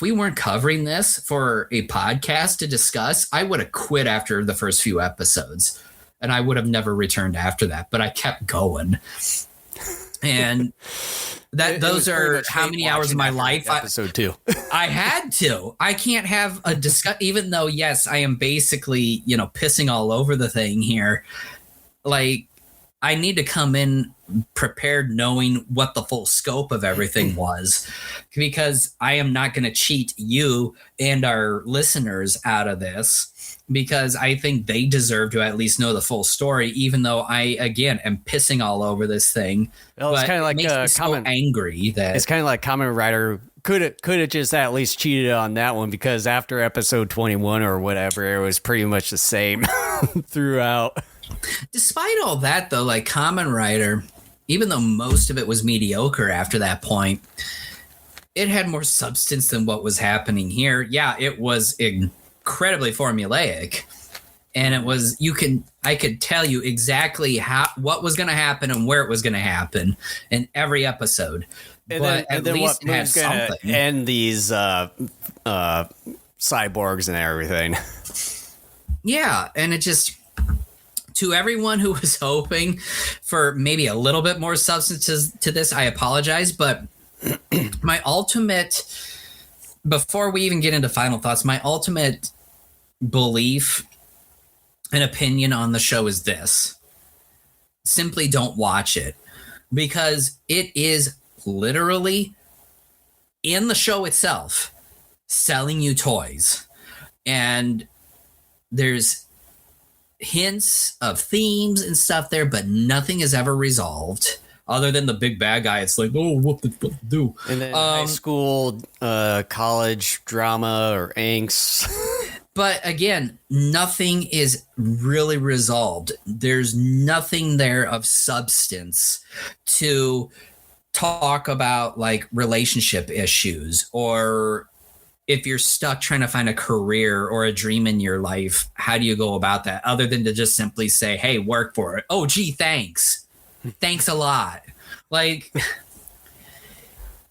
we weren't covering this for a podcast to discuss, I would have quit after the first few episodes, and I would have never returned after that, but I kept going. And those are how many hours of my life. Episode 2. I had to. I can't have a discuss, even though, yes, I am basically, pissing all over the thing here. Like, I need to come in prepared knowing what the full scope of everything was, because I am not going to cheat you and our listeners out of this, because I think they deserve to at least know the full story, even though I, again, am pissing all over this thing. Well, it's kind of like it makes me so angry that it's kind of like Kamen Rider could have just at least cheated on that one, because after episode 21 or whatever, it was pretty much the same throughout. Despite all that, though, like Kamen Rider, even though most of it was mediocre after that point, it had more substance than what was happening here. Yeah, it was incredibly formulaic, and I could tell you exactly what was going to happen and where it was going to happen in every episode. But at least it had something. And these cyborgs and everything. Yeah, and it just, to everyone who was hoping for maybe a little bit more substance to this, I apologize. But my ultimate, before we even get into final thoughts, my ultimate belief and opinion on the show is this: simply don't watch it, because it is literally, in the show itself, selling you toys. And there's hints of themes and stuff there, but nothing is ever resolved other than the big bad guy. It's like, oh, what the fuck do? And then high school, college drama or angst. But again, nothing is really resolved. There's nothing there of substance to talk about, like relationship issues, or if you're stuck trying to find a career or a dream in your life, how do you go about that, other than to just simply say, hey, work for it. Oh, gee, thanks a lot. Like,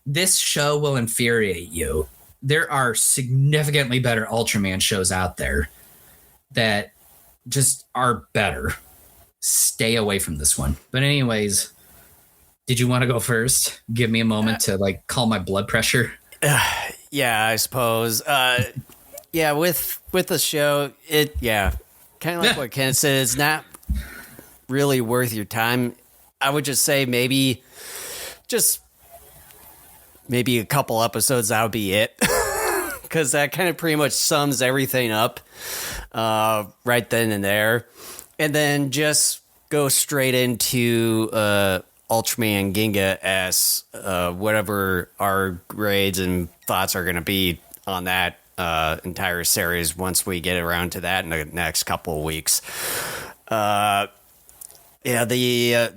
this show will infuriate you. There are significantly better Ultraman shows out there that just are better. Stay away from this one. But anyways, did you want to go first? Give me a moment to like calm my blood pressure. Yeah, I suppose. Yeah, with the show, kind of like what Ken said, it's not really worth your time. I would just say maybe a couple episodes, that would be it. Because that kind of pretty much sums everything up right then and there. And then just go straight into Ultraman Ginga as whatever our grades and thoughts are going to be on that entire series once we get around to that in the next couple of weeks. The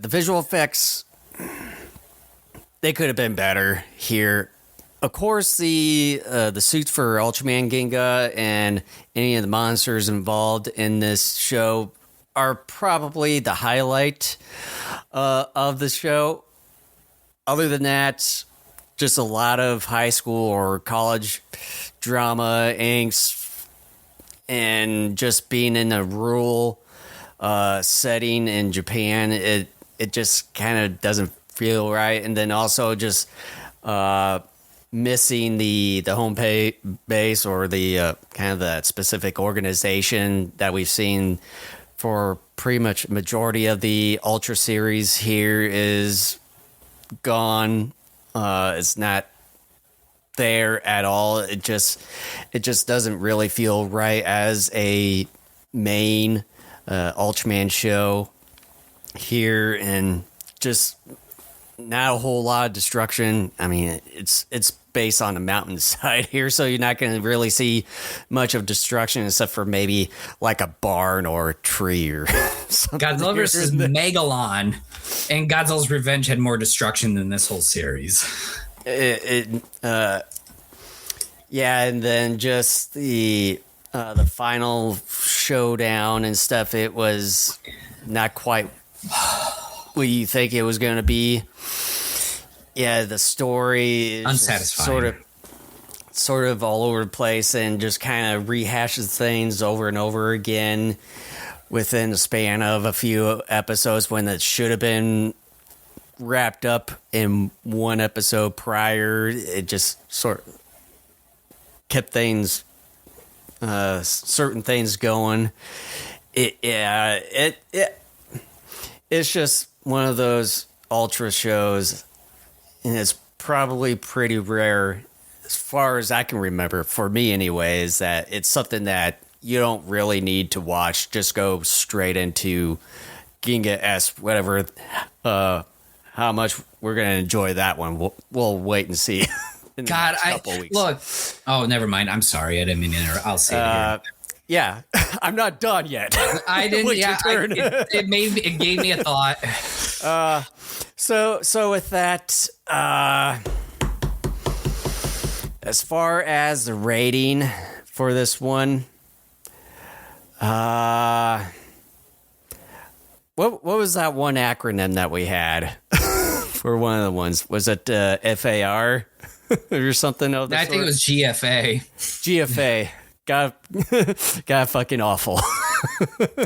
visual effects, they could have been better here. Of course, the suits for Ultraman Ginga and any of the monsters involved in this show are probably the highlight of the show. Other than that, just a lot of high school or college drama, angst, and just being in a rural setting in Japan. It just kind of doesn't feel right. And then also just missing the home base or the kind of that specific organization that we've seen for pretty much majority of the Ultra series here is gone. It's not there at all. It just doesn't really feel right as a main Ultraman show here, and just not a whole lot of destruction. I mean, it's based on the mountainside here, so you're not going to really see much of destruction except for maybe like a barn or a tree or something. Godzilla vs. Megalon and Godzilla's Revenge had more destruction than this whole series. Yeah, and then just the final showdown and stuff, it was not quite what you think it was going to be. Yeah, the story is unsatisfying, sort of all over the place, and just kind of rehashes things over and over again within the span of a few episodes when it should have been wrapped up in one episode prior. It just sort of kept things, certain things going. It's just one of those Ultra shows, and it's probably pretty rare, as far as I can remember, for me anyways, that it's something that you don't really need to watch. Just go straight into Ginga-esque, whatever. How much we're going to enjoy that one, we'll wait and see. In the next couple weeks. Look. Oh, never mind. I'm sorry. I didn't mean to interrupt. I'll say it here. Yeah, I'm not done yet. I didn't. Yeah, it gave me a thought. So with that, as far as the rating for this one, what was that one acronym that we had for one of the ones? Was it FAR or something of that I think it was GFA. GFA. Got fucking awful.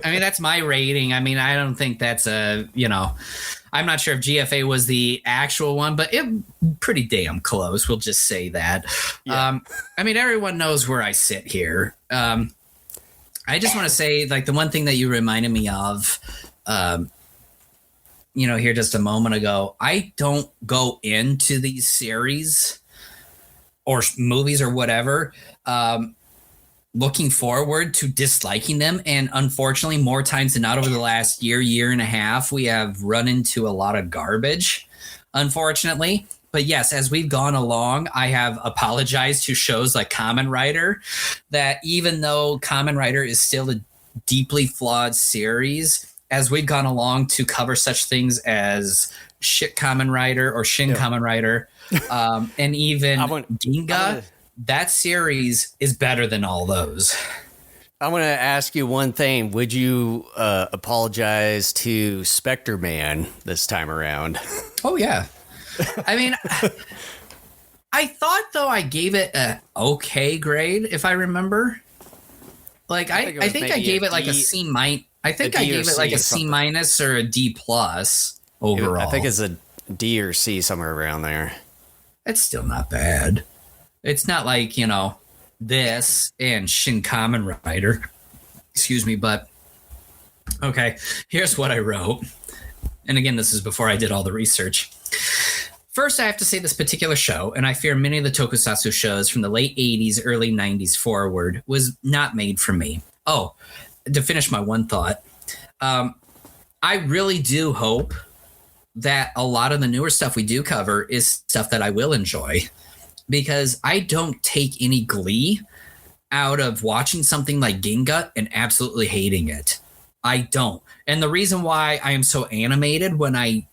I mean, that's my rating. I mean, I don't think that's I'm not sure if GFA was the actual one, but it pretty damn close. We'll just say that. Yeah. I mean, everyone knows where I sit here. I just want to say, like, the one thing that you reminded me of, here just a moment ago, I don't go into these series or movies or whatever, looking forward to disliking them. And unfortunately, more times than not over the last year and a half, we have run into a lot of garbage, unfortunately. But yes, as we've gone along, I have apologized to shows like Kamen Rider, that even though Kamen Rider is still a deeply flawed series, as we've gone along to cover such things as Shit Kamen Rider or Shin Kamen Rider, and even Ginga, that series is better than all those. I want to ask you one thing. Would you apologize to Spectre Man this time around? Oh, yeah. I mean, I thought, though, I gave it an okay grade, if I remember. Like I think I gave it like a C minus. I think I gave it like a C minus or a D plus overall. I think it's a D or C somewhere around there. It's still not bad. It's not like, this and Shin Kamen Rider. Excuse me, but okay, here's what I wrote. And again, this is before I did all the research. First, I have to say this particular show, and I fear many of the tokusatsu shows from the late 80s, early 90s forward, was not made for me. Oh, to finish my one thought, I really do hope that a lot of the newer stuff we do cover is stuff that I will enjoy, because I don't take any glee out of watching something like Ginga and absolutely hating it. I don't. And the reason why I am so animated when I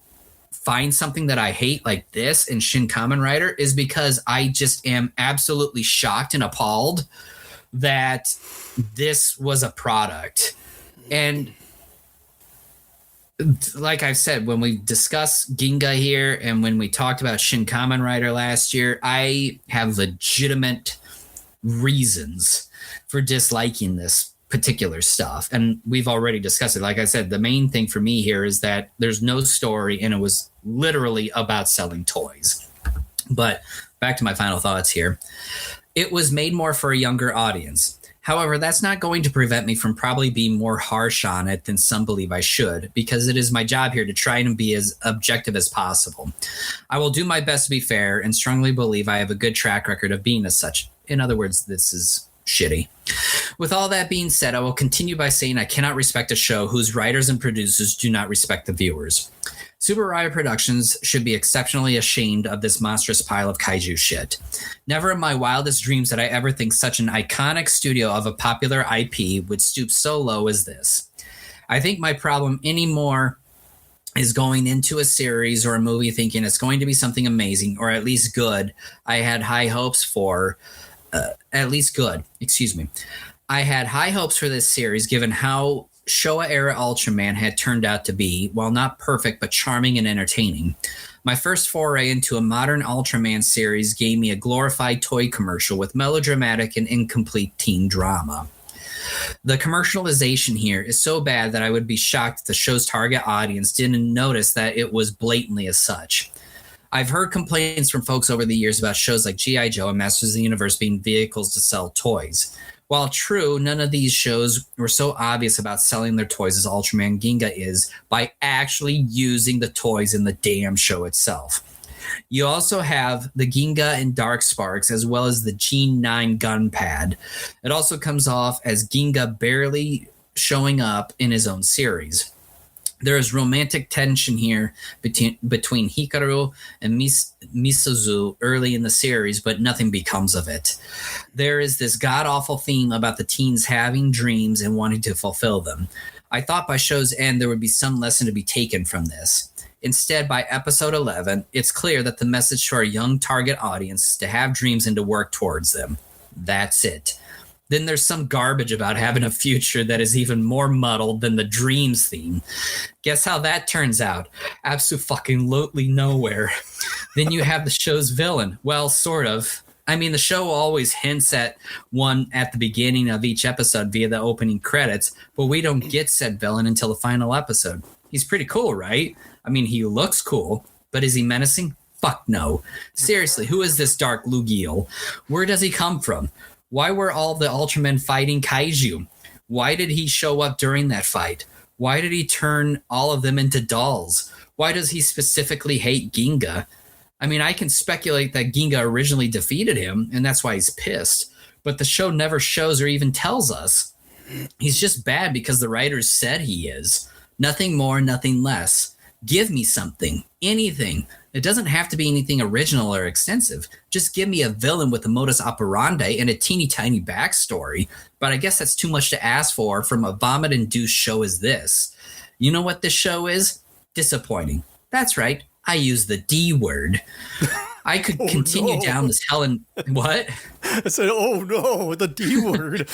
find something that I hate like this in Shin Kamen Rider is because I just am absolutely shocked and appalled that this was a product. And like I've said, when we discuss Ginga here and when we talked about Shin Kamen Rider last year, I have legitimate reasons for disliking this particular stuff. And we've already discussed it. Like I said, the main thing for me here is that there's no story and it was literally about selling toys. But back to my final thoughts here. It was made more for a younger audience. However, that's not going to prevent me from probably being more harsh on it than some believe I should, because it is my job here to try and be as objective as possible. I will do my best to be fair and strongly believe I have a good track record of being as such. In other words, this is shitty. With all that being said, I will continue by saying I cannot respect a show whose writers and producers do not respect the viewers. Super Riot Productions should be exceptionally ashamed of this monstrous pile of kaiju shit. Never in my wildest dreams did I ever think such an iconic studio of a popular IP would stoop so low as this. I think my problem anymore is going into a series or a movie thinking it's going to be something amazing or at least good. I had high hopes for, I had high hopes for this series given how Showa-era Ultraman had turned out to be, while not perfect but charming and entertaining. My first foray into a modern Ultraman series gave me a glorified toy commercial with melodramatic and incomplete teen drama. The commercialization here is so bad that I would be shocked if the show's target audience didn't notice that it was blatantly as such. I've heard complaints from folks over the years about shows like G.I. Joe and Masters of the Universe being vehicles to sell toys. While true, none of these shows were so obvious about selling their toys as Ultraman Ginga is by actually using the toys in the damn show itself. You also have the Ginga and Dark Sparks, as well as the G9 gun pad. It also comes off as Ginga barely showing up in his own series. There is romantic tension here between Hikaru and Misuzu early in the series, but nothing becomes of it. There is this god-awful theme about the teens having dreams and wanting to fulfill them. I thought by show's end there would be some lesson to be taken from this. Instead, by episode 11, it's clear that the message to our young target audience is to have dreams and to work towards them. That's it. Then there's some garbage about having a future that is even more muddled than the dreams theme. Guess how that turns out? Absolutely nowhere. Then you have the show's villain. Well, sort of. I mean, the show always hints at one at the beginning of each episode via the opening credits, but we don't get said villain until the final episode. He's pretty cool, right? I mean, he looks cool, but is he menacing? Fuck no. Seriously, who is this Dark Lugiel? Where does he come from? Why were all the Ultramen fighting Kaiju? Why did he show up during that fight? Why did he turn all of them into dolls? Why does he specifically hate Ginga? I mean, I can speculate that Ginga originally defeated him, and that's why he's pissed. But the show never shows or even tells us. He's just bad because the writers said he is. Nothing more, nothing less. Give me something. Anything. It doesn't have to be anything original or extensive. Just give me a villain with a modus operandi and a teeny tiny backstory. But I guess that's too much to ask for from a vomit-induced show as this. You know what this show is? Disappointing. That's right. I use the D word. I could continue down this What? I said, oh no, the D word.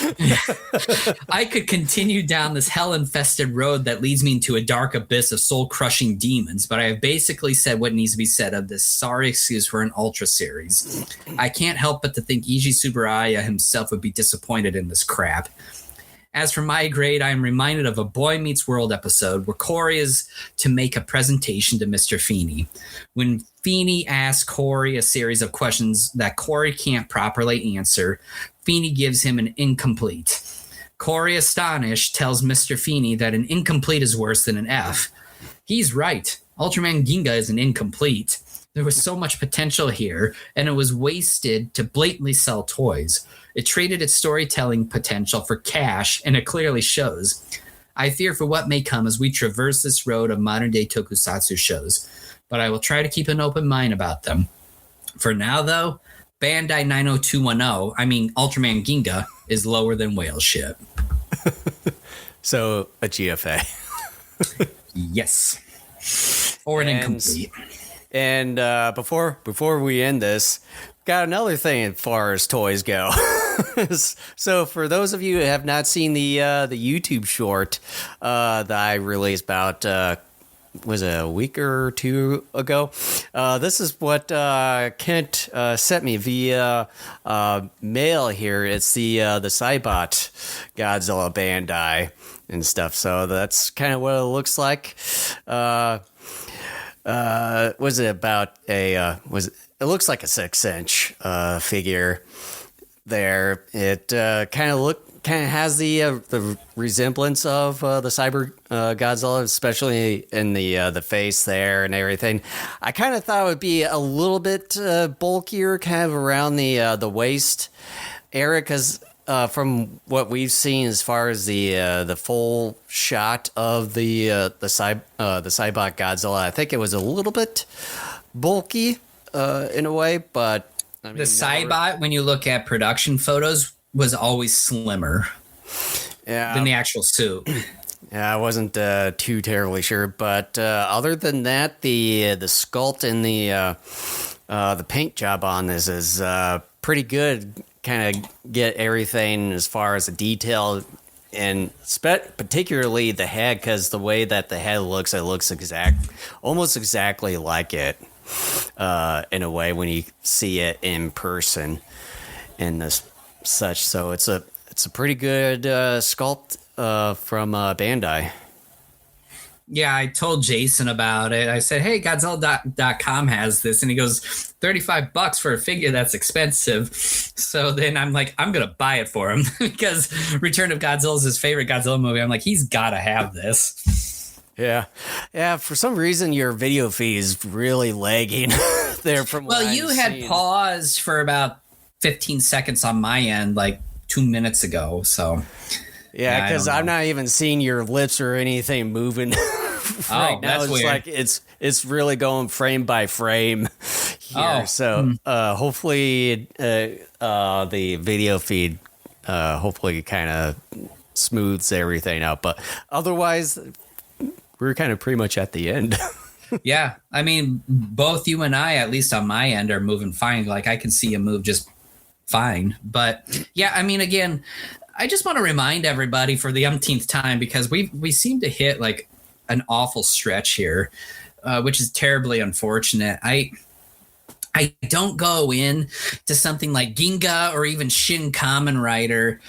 I could continue down this hell-infested road that leads me into a dark abyss of soul-crushing demons, but I have basically said what needs to be said of this sorry excuse for an Ultra series. I can't help but to think Eiji Tsuburaya himself would be disappointed in this crap. As for my grade, I am reminded of a Boy Meets World episode where Corey is to make a presentation to Mr. Feeney. When Feeney asks Corey a series of questions that Corey can't properly answer, Feeney gives him an incomplete. Corey, astonished, tells Mr. Feeney that an incomplete is worse than an F. He's right. Ultraman Ginga is an incomplete. There was so much potential here, and it was wasted to blatantly sell toys. It traded its storytelling potential for cash, and it clearly shows. I fear for what may come as we traverse this road of modern-day tokusatsu shows, but I will try to keep an open mind about them. For now, though, Bandai 90210, Ultraman Ginga, is lower than whale shit. So, a GFA. Yes. Or an incomplete. And before we end this, got another thing as far as toys go. So for those of you who have not seen the YouTube short that I released about was it a week or two ago, this is what Kent sent me via mail here. It's the Cybot Godzilla Bandai and stuff. So that's kind of what it looks like. Was it about it looks like a 6-inch figure there. It kind of has the resemblance of the Cyber Godzilla, especially in the face there and everything. I kind of thought it would be a little bit bulkier, kind of around the waist area, because from what we've seen as far as the full shot of the Cybot Godzilla, I think it was a little bit bulky in a way, but I mean, the Cybot, when you look at production photos, was always slimmer than the actual suit. Yeah, I wasn't too terribly sure, but other than that, the sculpt and the paint job on this is pretty good. Kind of get everything as far as the detail, and particularly the head, because the way that the head looks, it looks almost exactly like it in a way when you see it in person and this such. So it's a pretty good sculpt from Bandai. Yeah, I told Jason about it. I said, hey, Godzilla.com has this. And he goes, $35 for a figure, that's expensive. So then I'm like, I'm going to buy it for him because Return of Godzilla is his favorite Godzilla movie. I'm like, he's got to have this. Yeah. Yeah, for some reason, your video feed is really lagging there from what Well, you had seen. paused for about 15 seconds on my end, like 2 minutes ago. So... Yeah, because I'm not even seeing your lips or anything moving. Right now, that's it's weird. like it's really going frame by frame here. So hopefully the video feed hopefully kind of smooths everything out. But otherwise, we're kind of pretty much at the end. Yeah, I mean, both you and I, at least on my end, are moving fine. Like I can see you move just fine. But yeah, I mean, again, I just want to remind everybody for the umpteenth time, because we seem to hit like an awful stretch here, which is terribly unfortunate. I don't go in to something like Ginga or even Shin Kamen Rider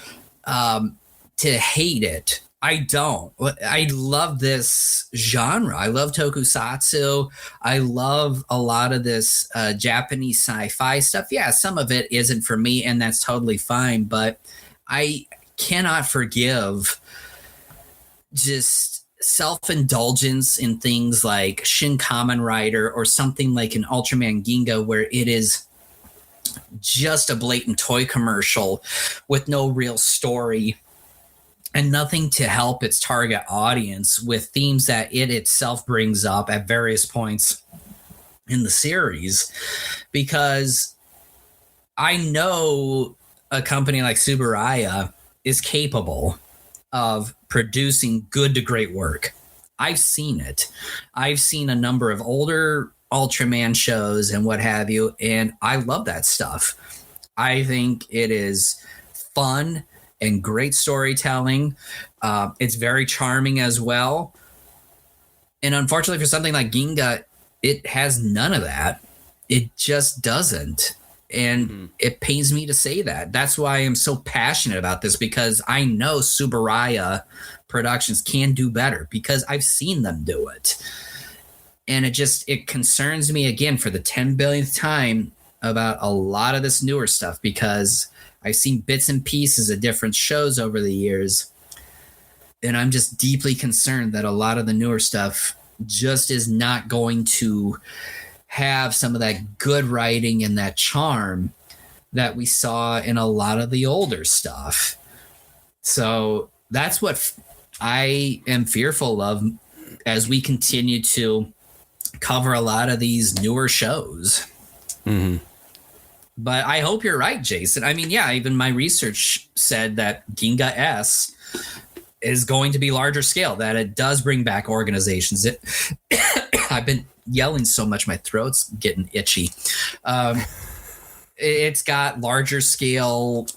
to hate it. I don't. I love this genre. I love tokusatsu. I love a lot of this Japanese sci-fi stuff. Yeah, some of it isn't for me, and that's totally fine. But I cannot forgive just self-indulgence in things like Shin Kamen Rider or something like an Ultraman Ginga, where it is just a blatant toy commercial with no real story and nothing to help its target audience with themes that it itself brings up at various points in the series. Because I know a company like Tsuburaya is capable of producing good to great work. I've seen it. I've seen a number of older Ultraman shows and what have you, and I love that stuff. I think it is fun and great storytelling. It's very charming as well. And unfortunately for something like Ginga, it has none of that. It just doesn't. And it pains me to say that. That's why I'm so passionate about this, because I know Subaraya Productions can do better because I've seen them do it. And it concerns me again for the 10 billionth time about a lot of this newer stuff, because I've seen bits and pieces of different shows over the years. And I'm just deeply concerned that a lot of the newer stuff just is not going to have some of that good writing and that charm that we saw in a lot of the older stuff. So that's what I am fearful of as we continue to cover a lot of these newer shows. But I hope you're right, Jason. I mean, yeah, even my research said that Ginga S is going to be larger scale, that it does bring back organizations. I've been yelling so much, my throat's getting itchy. It's got larger scale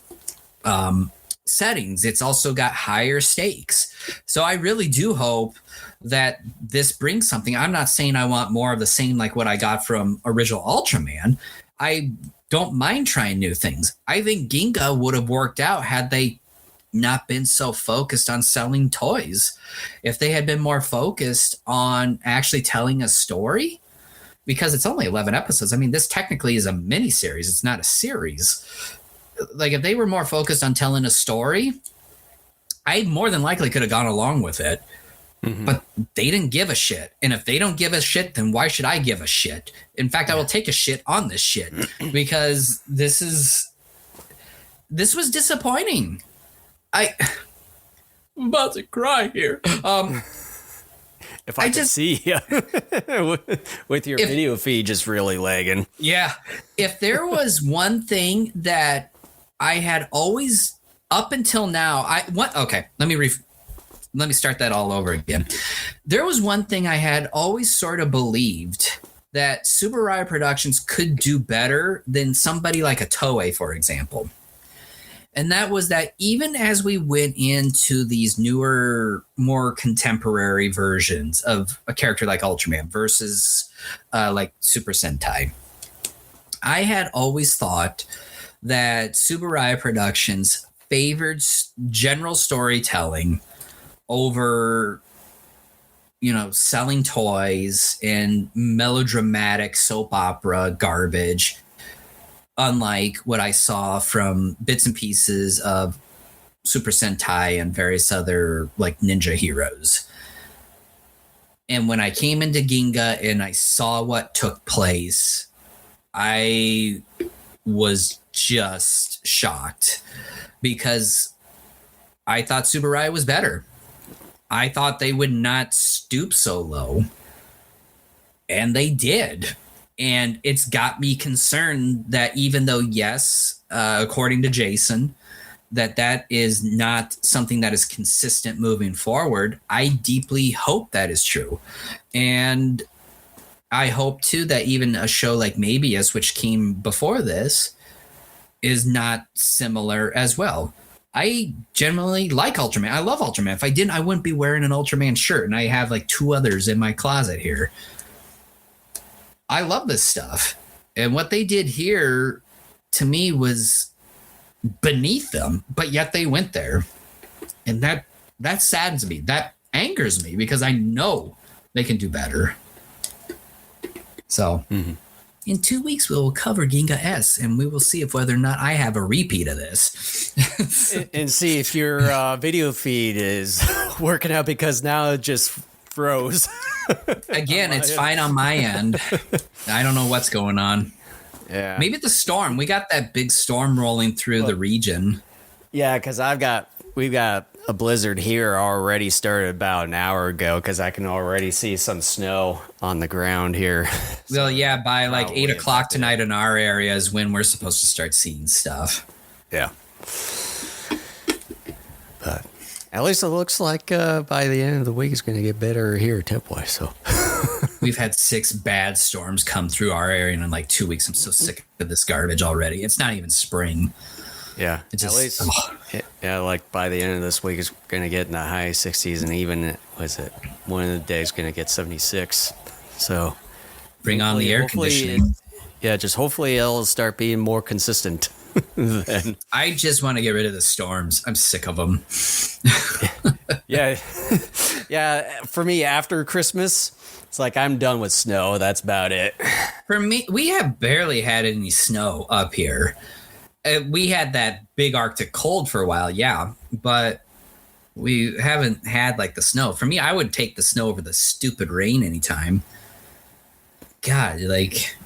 settings. It's also got higher stakes. So I really do hope that this brings something. I'm not saying I want more of the same like what I got from original Ultraman. I don't mind trying new things. I think Ginga would have worked out had they not been so focused on selling toys. If they had been more focused on actually telling a story, because it's only 11 episodes. I mean, this technically is a mini series. It's not a series. Like, if they were more focused on telling a story, I more than likely could have gone along with it. But they didn't give a shit. And if they don't give a shit, then why should I give a shit? In fact, I will take a shit on this shit, because this was disappointing. I'm about to cry here. If I could see you with your video feed just really lagging. Yeah. If there was one thing that I had always, up until now, let me start that all over again. There was one thing I had always sort of believed, that Subaraya Productions could do better than somebody like a Toei, for example. And that was that even as we went into these newer, more contemporary versions of a character like Ultraman versus like Super Sentai, I had always thought that Subaraya Productions favored general storytelling over, selling toys and melodramatic soap opera garbage, unlike what I saw from bits and pieces of Super Sentai and various other like ninja heroes. And when I came into Ginga and I saw what took place, I was just shocked, because I thought Subaraya was better. I thought they would not stoop so low, and they did. And it's got me concerned that even though, yes, according to Jason, that is not something that is consistent moving forward, I deeply hope that is true. And I hope, too, that even a show like Mabius, which came before this, is not similar as well. I generally like Ultraman. I love Ultraman. If I didn't, I wouldn't be wearing an Ultraman shirt, and I have like 2 others in my closet here. I love this stuff. And what they did here, to me, was beneath them, but yet they went there. And that saddens me. That angers me, because I know they can do better. So in 2 weeks, we will cover Ginga S, and we will see if whether or not I have a repeat of this. and see if your video feed is working out, because now it just froze. Again, it's fine on my end. I don't know what's going on. Yeah. Maybe the storm. We got that big storm rolling through the region. Yeah, because we've got a blizzard here already started about an hour ago, because I can already see some snow on the ground here. Well, yeah, by like 8 o'clock tonight in our area is when we're supposed to start seeing stuff. Yeah. But at least it looks like by the end of the week it's going to get better here temp-wise. So we've had 6 bad storms come through our area in like 2 weeks. I'm so sick of this garbage already. It's not even spring. Yeah, it's just, at least, like by the end of this week, it's going to get in the high 60s, and even, one of the days going to get 76. So bring on the air conditioning. Yeah, just hopefully it'll start being more consistent. Then. I just want to get rid of the storms. I'm sick of them. Yeah. Yeah, for me, after Christmas, it's like I'm done with snow. That's about it. For me, we have barely had any snow up here. We had that big Arctic cold for a while, yeah, but we haven't had like the snow. For me, I would take the snow over the stupid rain anytime. God, like,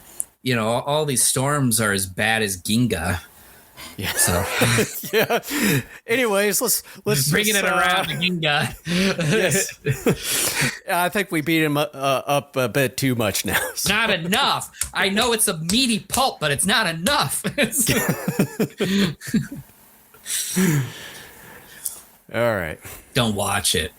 you know, all these storms are as bad as Ginga. Yeah. So Yeah. Anyways, let's bringing just, it around to Ginga. Yes. I think we beat him up a bit too much now. Not enough. I know it's a meaty pulp, but it's not enough. All right. Don't watch it.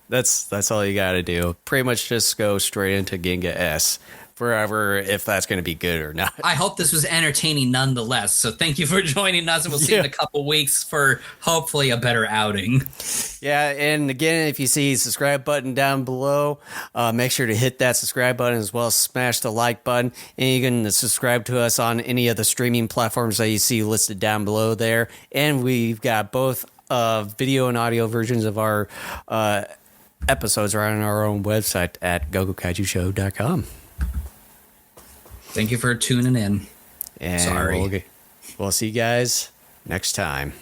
That's all you got to do. Pretty much just go straight into Ginga S forever, if that's going to be good or not. I hope this was entertaining nonetheless. So thank you for joining us, and we'll see you in a couple weeks for hopefully a better outing. Yeah, and again, if you see the subscribe button down below, make sure to hit that subscribe button as well as smash the like button. And you can subscribe to us on any of the streaming platforms that you see listed down below there. And we've got both video and audio versions of our episodes are on our own website at gogokaijushow.com. Thank you for tuning in. And Sorry. We'll see you guys next time.